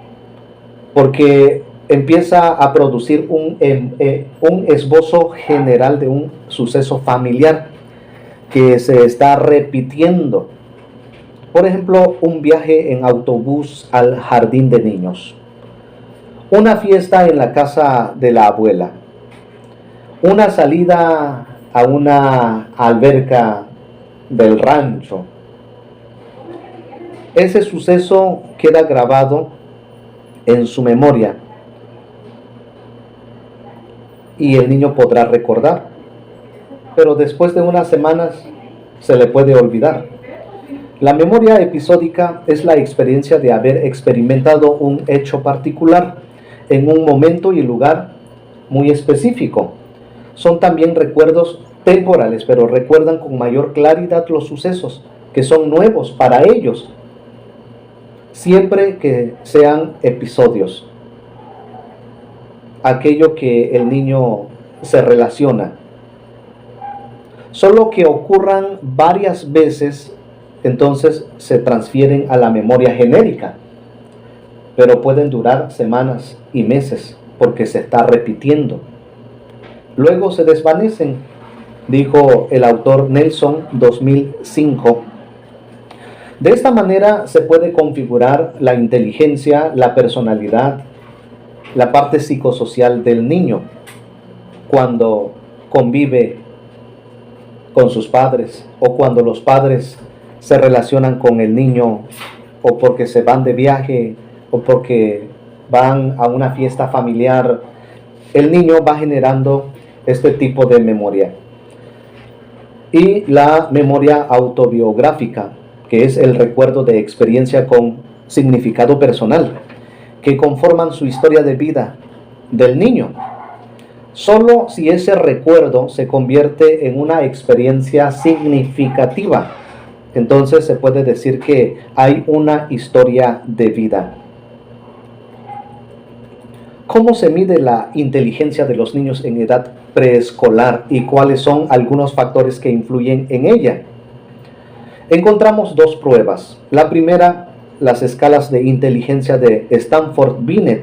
porque empieza a producir un esbozo general de un suceso familiar que se está repitiendo. Por ejemplo, un viaje en autobús al jardín de niños, una fiesta en la casa de la abuela, una salida a una alberca del rancho. Ese suceso queda grabado en su memoria y el niño podrá recordar, pero después de unas semanas se le puede olvidar. La memoria episódica es la experiencia de haber experimentado un hecho particular en un momento y lugar muy específico. Son también recuerdos temporales, pero recuerdan con mayor claridad los sucesos que son nuevos para ellos, siempre que sean episodios. Aquello que el niño se relaciona. Solo que ocurran varias veces, entonces se transfieren a la memoria genérica, pero pueden durar semanas y meses porque se está repitiendo. Luego se desvanecen, dijo el autor Nelson, 2005. De esta manera se puede configurar la inteligencia, la personalidad, la parte psicosocial del niño cuando convive con sus padres o cuando los padres se relacionan con el niño, o porque se van de viaje o porque van a una fiesta familiar. El niño va generando este tipo de memoria. Y la memoria autobiográfica, que es el recuerdo de experiencia con significado personal, que conforman su historia de vida del niño. Solo si ese recuerdo se convierte en una experiencia significativa, entonces se puede decir que hay una historia de vida. ¿Cómo se mide la inteligencia de los niños en edad preescolar y cuáles son algunos factores que influyen en ella? Encontramos dos pruebas. La primera, las escalas de inteligencia de Stanford-Binet.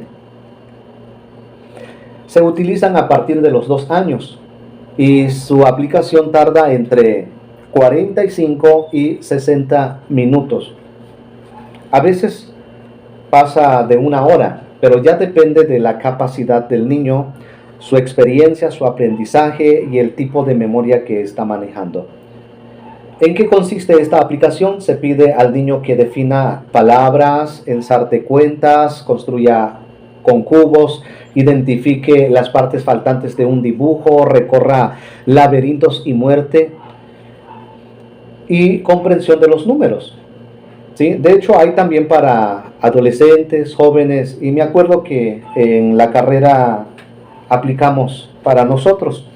Se utilizan a partir de los 2 años y su aplicación tarda entre 45 y 60 minutos. A veces pasa de 1 hora, pero ya depende de la capacidad del niño, su experiencia, su aprendizaje y el tipo de memoria que está manejando. ¿En qué consiste esta aplicación? Se pide al niño que defina palabras, ensarte cuentas, construya con cubos, identifique las partes faltantes de un dibujo, recorra laberintos y muerte, y comprensión de los números. ¿Sí? De hecho, hay también para adolescentes, jóvenes, y me acuerdo que en la carrera aplicamos para nosotros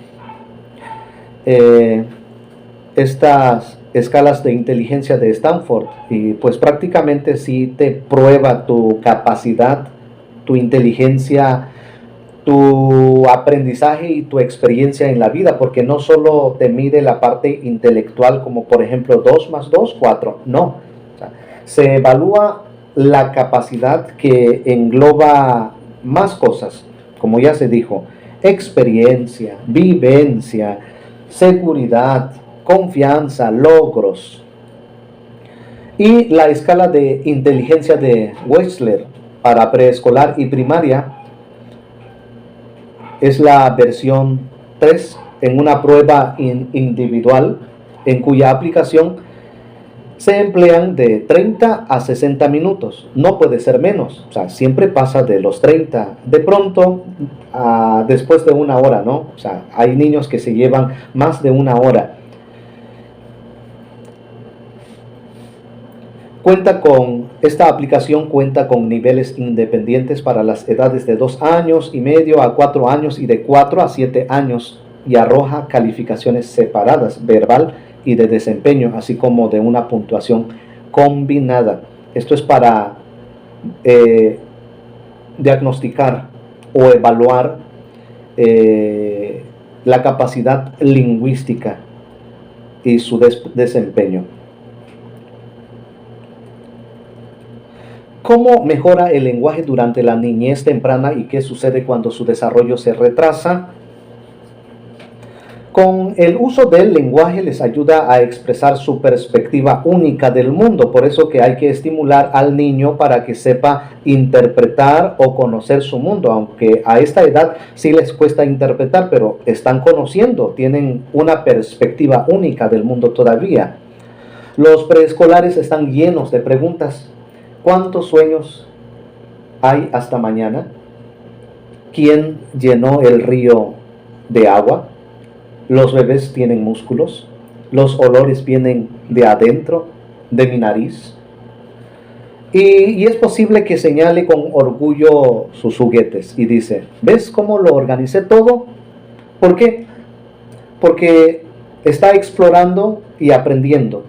estas escalas de inteligencia de Stanford, y pues prácticamente sí te prueba tu capacidad, tu inteligencia, tu aprendizaje y tu experiencia en la vida, porque no solo te mide la parte intelectual, como por ejemplo 2 más 2, 4, no. O sea, se evalúa la capacidad que engloba más cosas, como ya se dijo: experiencia, vivencia, seguridad, confianza, logros. Y la escala de inteligencia de Wechsler para preescolar y primaria es la versión 3 en una prueba individual, en cuya aplicación se emplean de 30 a 60 minutos. No puede ser menos, o sea, siempre pasa de los 30. De pronto, después de 1 hora, ¿no? O sea, hay niños que se llevan más de 1 hora. Esta aplicación cuenta con niveles independientes para las edades de 2 años y medio a 4 años y de 4 a 7 años, y arroja calificaciones separadas, verbal y de desempeño, así como de una puntuación combinada. Esto es para diagnosticar o evaluar la capacidad lingüística y su desempeño. ¿Cómo mejora el lenguaje durante la niñez temprana y qué sucede cuando su desarrollo se retrasa? Con el uso del lenguaje les ayuda a expresar su perspectiva única del mundo. Por eso que hay que estimular al niño para que sepa interpretar o conocer su mundo, aunque a esta edad sí les cuesta interpretar, pero están conociendo, tienen una perspectiva única del mundo todavía. Los preescolares están llenos de preguntas. ¿Cuántos sueños hay hasta mañana? ¿Quién llenó el río de agua, los bebés tienen músculos, los olores vienen de adentro, de mi nariz. Y es posible que señale con orgullo sus juguetes y dice, ¿ves cómo lo organicé todo? ¿Por qué? Porque está explorando y aprendiendo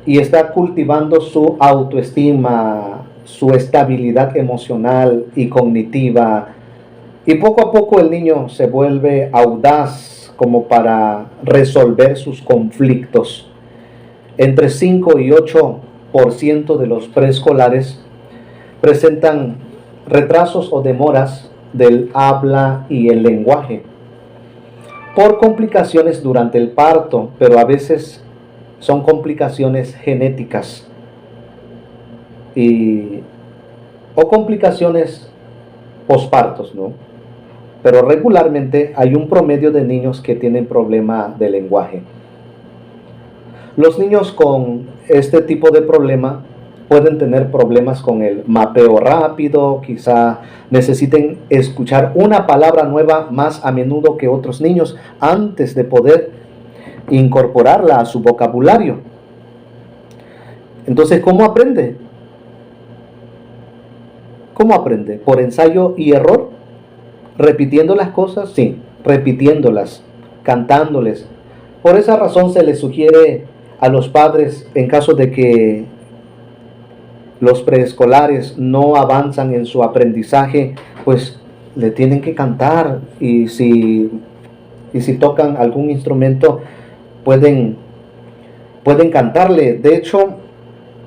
y está cultivando su autoestima, su estabilidad emocional y cognitiva. Y poco a poco el niño se vuelve audaz como para resolver sus conflictos. Entre 5 y 8% de los preescolares presentan retrasos o demoras del habla y el lenguaje por complicaciones durante el parto, pero a veces son complicaciones genéticas o complicaciones pospartos, ¿no? Pero regularmente hay un promedio de niños que tienen problema de lenguaje. Los niños con este tipo de problema pueden tener problemas con el mapeo rápido, quizá necesiten escuchar una palabra nueva más a menudo que otros niños antes de poder incorporarla a su vocabulario. Entonces, ¿cómo aprende? ¿Cómo aprende? ¿Por ensayo y error? ¿Repitiendo las cosas? Sí, repitiéndolas, cantándoles. Por esa razón se les sugiere a los padres, en caso de que los preescolares no avanzan en su aprendizaje, pues le tienen que cantar, y si tocan algún instrumento pueden cantarle. De hecho,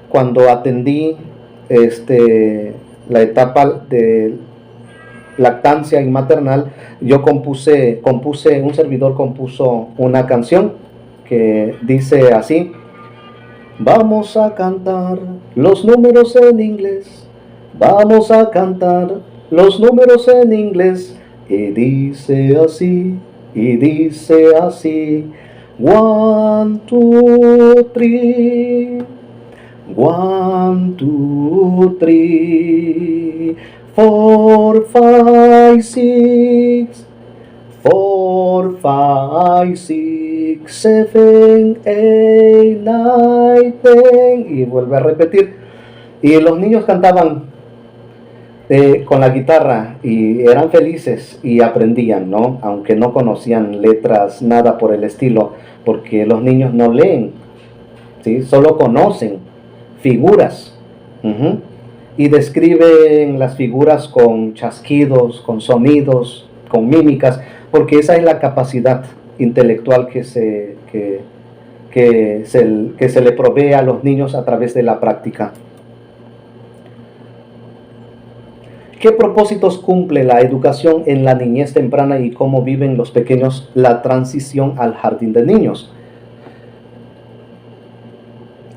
cuando atendí la etapa de lactancia y maternal, yo compuse, un servidor compuso una canción que dice así: vamos a cantar los números en inglés, vamos a cantar los números en inglés, y dice así, 1, 2, 3, 1, 2, 3, 4, 5, 6, 4, 5, 6, 7, 8, 9, 10, y vuelve a repetir. Y los niños cantaban con la guitarra y eran felices y aprendían, ¿no? Aunque no conocían letras, nada por el estilo, porque los niños no leen, ¿sí? Solo conocen figuras. Y describen las figuras con chasquidos, con sonidos, con mímicas, porque esa es la capacidad intelectual que se le provee a los niños a través de la práctica. ¿Qué propósitos cumple la educación en la niñez temprana y cómo viven los pequeños la transición al jardín de niños?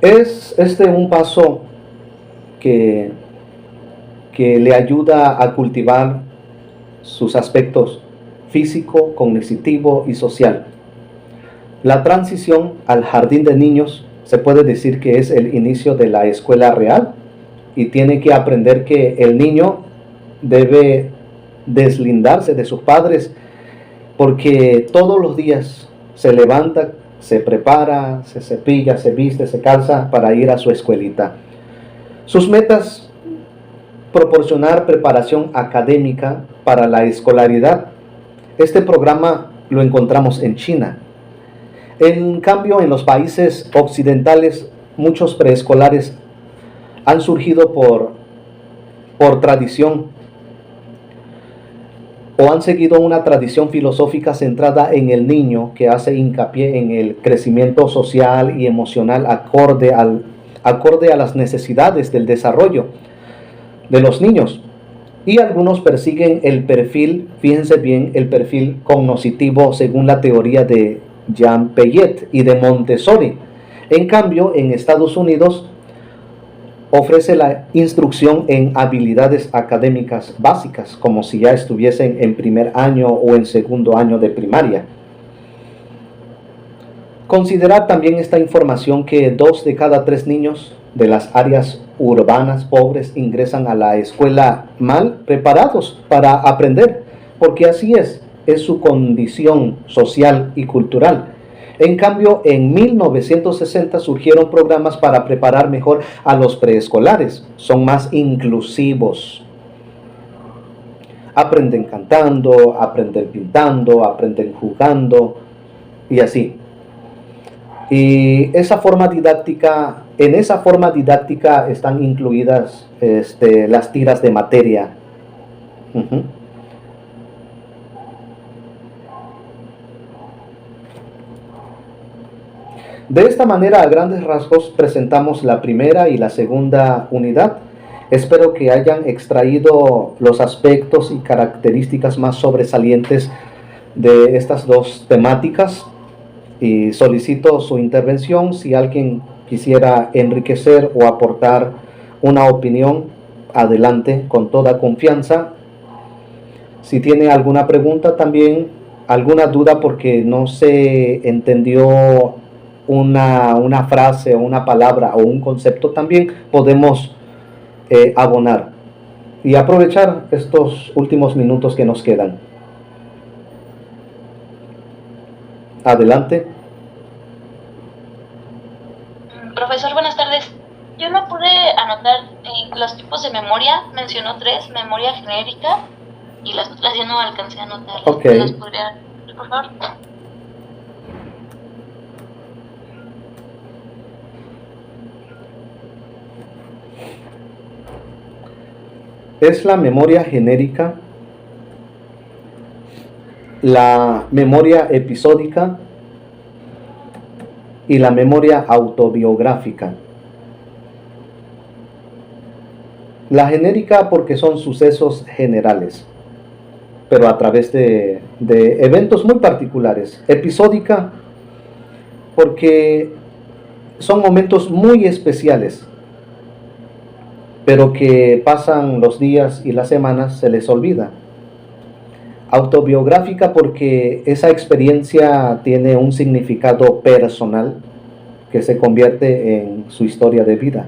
Es un paso que le ayuda a cultivar sus aspectos físico, cognitivo y social. La transición al jardín de niños se puede decir que es el inicio de la escuela real, y tiene que aprender que el niño debe deslindarse de sus padres, porque todos los días se levanta, se prepara, se cepilla, se viste, se calza para ir a su escuelita. Sus metas: proporcionar preparación académica para la escolaridad. Este programa lo encontramos en China. En cambio, en los países occidentales, muchos preescolares han surgido por tradición, o han seguido una tradición filosófica centrada en el niño, que hace hincapié en el crecimiento social y emocional acorde a las necesidades del desarrollo de los niños. Y algunos persiguen el perfil, fíjense bien, el perfil cognoscitivo según la teoría de Jean Piaget y de Montessori. En cambio, en Estados Unidos ofrece la instrucción en habilidades académicas básicas, como si ya estuviesen en primer año o en segundo año de primaria. Considerad también esta información, que 2 de cada 3 niños de las áreas urbanas pobres ingresan a la escuela mal preparados para aprender, porque así es. es su condición social y cultural. En cambio, en 1960 surgieron programas para preparar mejor a los preescolares. Son más inclusivos. Aprenden cantando, aprenden pintando, aprenden jugando y así. Y esa forma didáctica, en esa forma didáctica están incluidas las tiras de materia. Uh-huh. De esta manera, a grandes rasgos, presentamos la primera y la segunda unidad. Espero que hayan extraído los aspectos y características más sobresalientes de estas dos temáticas y solicito su intervención si alguien quisiera enriquecer o aportar una opinión. Adelante, con toda confianza. Si tiene alguna pregunta también, alguna duda porque no se entendió una frase o una palabra o un concepto, también podemos abonar y aprovechar estos últimos minutos que nos quedan. Adelante. Profesor, buenas tardes. Yo no pude anotar los tipos de memoria. Mencionó 3, memoria genérica, y las otras yo no alcancé a anotar. Ok. ¿Las podría, por favor? Es la memoria genérica, la memoria episódica y la memoria autobiográfica. La genérica porque son sucesos generales, pero a través de eventos muy particulares. Episódica porque son momentos muy especiales, pero que pasan los días y las semanas, se les olvida. Autobiográfica porque esa experiencia tiene un significado personal que se convierte en su historia de vida.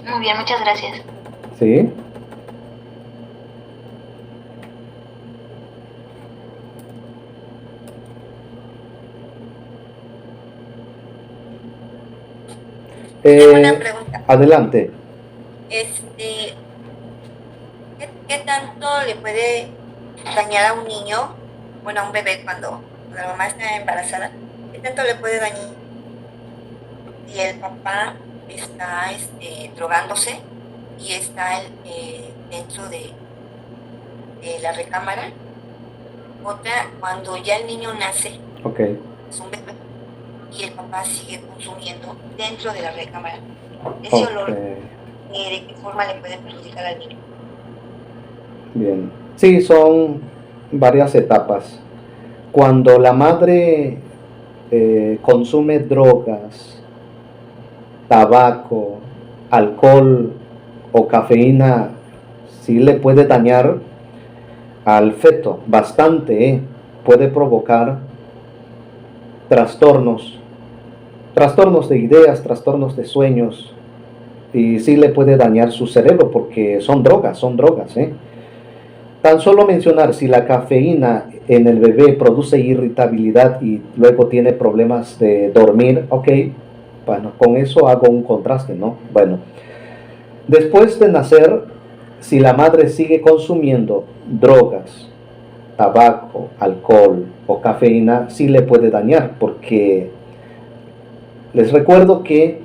Muy bien, muchas gracias. ¿Sí? Tengo una pregunta. Adelante. ¿Qué tanto le puede dañar a un niño, bueno, a un bebé cuando la mamá está embarazada? ¿Qué tanto le puede dañar si el papá está drogándose y está dentro de la recámara? Otra, cuando ya el niño nace, Okay. es un bebé, y el papá sigue consumiendo dentro de la recámara. Ese olor, ¿de qué forma le puede perjudicar al niño? Bien. Sí, son varias etapas. Cuando la madre consume drogas, tabaco, alcohol o cafeína, sí le puede dañar al feto bastante, puede provocar trastornos de ideas, trastornos de sueños, y sí le puede dañar su cerebro porque son drogas. Tan solo mencionar si la cafeína en el bebé produce irritabilidad y luego tiene problemas de dormir, ok, bueno, con eso hago un contraste, ¿no? Bueno, después de nacer, si la madre sigue consumiendo drogas, tabaco, alcohol o cafeína, sí le puede dañar, porque les recuerdo que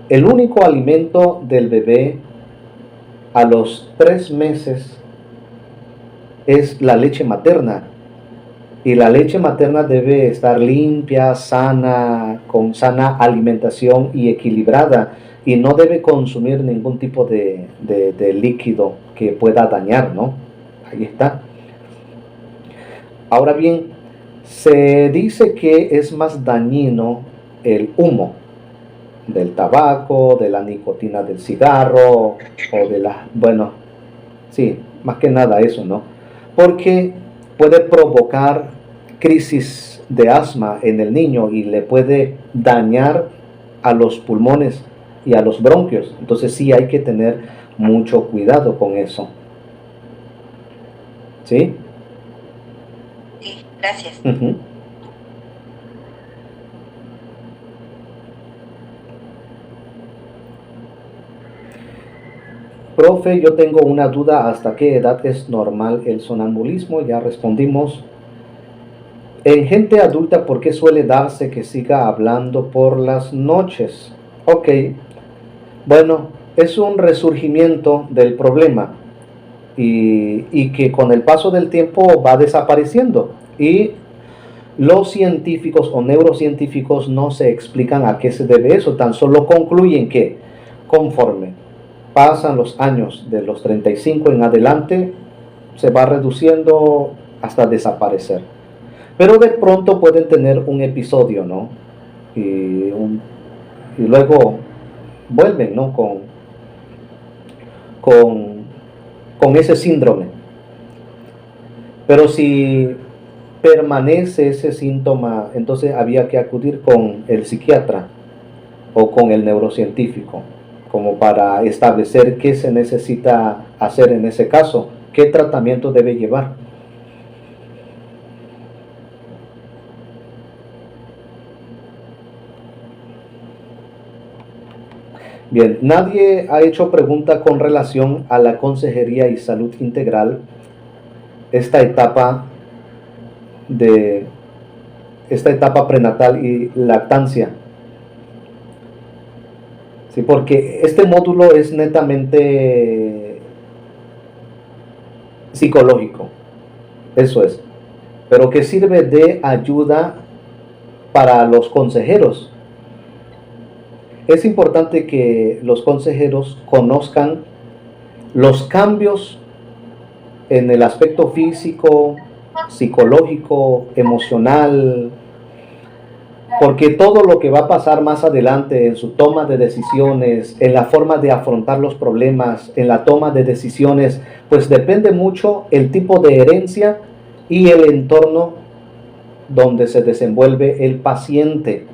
el único alimento del bebé a los 3 meses es la leche materna, y la leche materna debe estar limpia, sana, con sana alimentación y equilibrada, y no debe consumir ningún tipo de líquido que pueda dañar, ¿no? Ahí está. Ahora bien, se dice que es más dañino el humo del tabaco, de la nicotina del cigarro, o de la, bueno, sí, más que nada eso, ¿no? Porque puede provocar crisis de asma en el niño y le puede dañar a los pulmones y a los bronquios. Entonces sí hay que tener mucho cuidado con eso. ¿Sí? Sí, gracias. Ujú. Profe, yo tengo una duda, ¿hasta qué edad es normal el sonambulismo? Ya respondimos. En gente adulta, ¿por qué suele darse que siga hablando por las noches? Ok, bueno, es un resurgimiento del problema y que con el paso del tiempo va desapareciendo. Y los científicos o neurocientíficos no se explican a qué se debe eso, tan solo concluyen que conforme pasan los años de los 35 en adelante, se va reduciendo hasta desaparecer. Pero de pronto pueden tener un episodio, ¿no? Y luego vuelven, ¿no? Con, con ese síndrome. Pero si permanece ese síntoma, entonces había que acudir con el psiquiatra o con el neurocientífico, como para establecer qué se necesita hacer en ese caso, qué tratamiento debe llevar. Bien, nadie ha hecho pregunta con relación a la consejería y salud integral, esta etapa prenatal y lactancia. Sí, porque este módulo es netamente psicológico, eso es, pero que sirve de ayuda para los consejeros. Es importante que los consejeros conozcan los cambios en el aspecto físico, psicológico, emocional, porque todo lo que va a pasar más adelante en su toma de decisiones, en la forma de afrontar los problemas, en la toma de decisiones, pues depende mucho el tipo de herencia y el entorno donde se desenvuelve el paciente.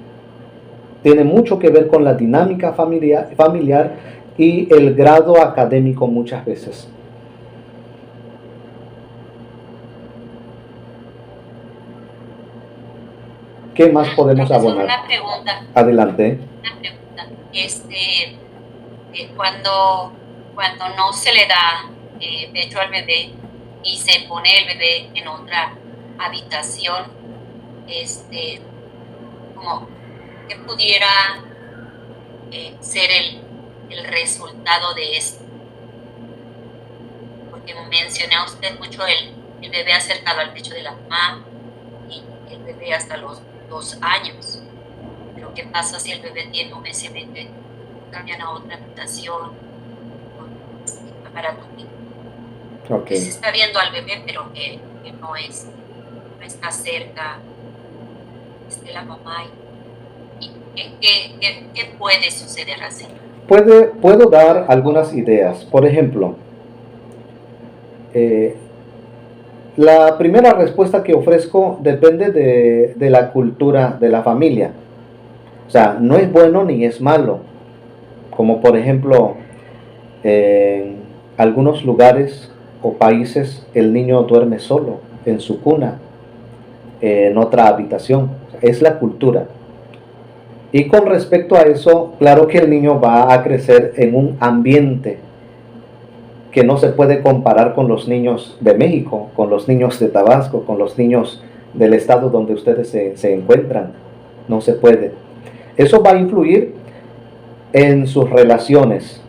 Tiene mucho que ver con la dinámica familiar y el grado académico muchas veces. ¿Qué más podemos abonar? Una pregunta. Adelante. Una pregunta. Cuando no se le da pecho al bebé y se pone el bebé en otra habitación, como que pudiera ser el resultado de esto. Porque mencioné a usted mucho el bebé acercado al pecho de la mamá y el bebé hasta los 2 años. Pero ¿qué pasa si el bebé tiene un SBT? Cambian a otra habitación con aparato. Okay. Se está viendo al bebé, pero que no está cerca de la mamá. ¿Y qué puede suceder así? Puedo dar algunas ideas. Por ejemplo, la primera respuesta que ofrezco depende de la cultura de la familia. O sea, no es bueno ni es malo. Como por ejemplo, en algunos lugares o países el niño duerme solo en su cuna, en otra habitación. Es la cultura. Y con respecto a eso, claro que el niño va a crecer en un ambiente que no se puede comparar con los niños de México, con los niños de Tabasco, con los niños del estado donde ustedes se encuentran. No se puede. Eso va a influir en sus relaciones,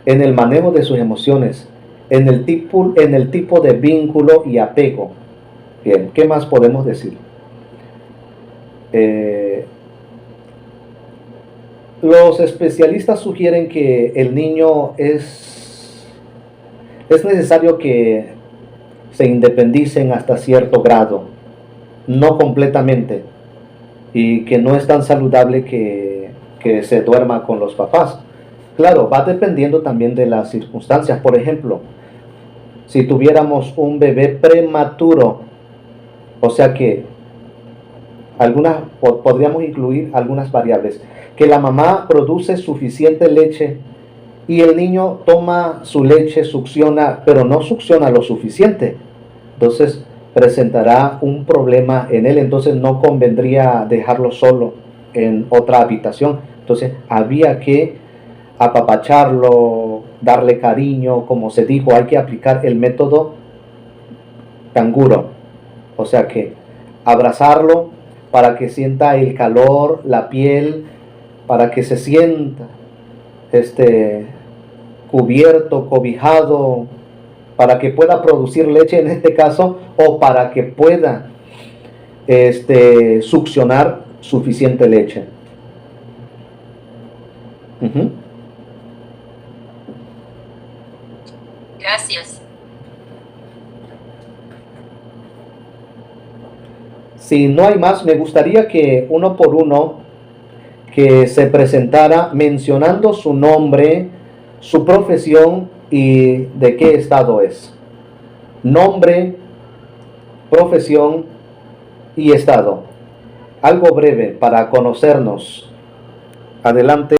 en el manejo de sus emociones, en el tipo de vínculo y apego. Bien, ¿qué más podemos decir? Los especialistas sugieren que el niño es necesario que se independicen hasta cierto grado, no completamente, y que no es tan saludable que se duerma con los papás. Claro, va dependiendo también de las circunstancias. Por ejemplo, si tuviéramos un bebé prematuro, o sea que podríamos incluir algunas variables, que la mamá produce suficiente leche y el niño toma su leche, succiona, pero no succiona lo suficiente. Entonces presentará un problema en él, entonces no convendría dejarlo solo en otra habitación. Entonces había que apapacharlo, darle cariño, como se dijo, hay que aplicar el método canguro, o sea que abrazarlo para que sienta el calor, la piel, para que se sienta cubierto, cobijado, para que pueda producir leche en este caso, o para que pueda succionar suficiente leche. Uh-huh. Gracias. Si no hay más, me gustaría que uno por uno que se presentara mencionando su nombre, su profesión y de qué estado es. Nombre, profesión y estado. Algo breve para conocernos. Adelante.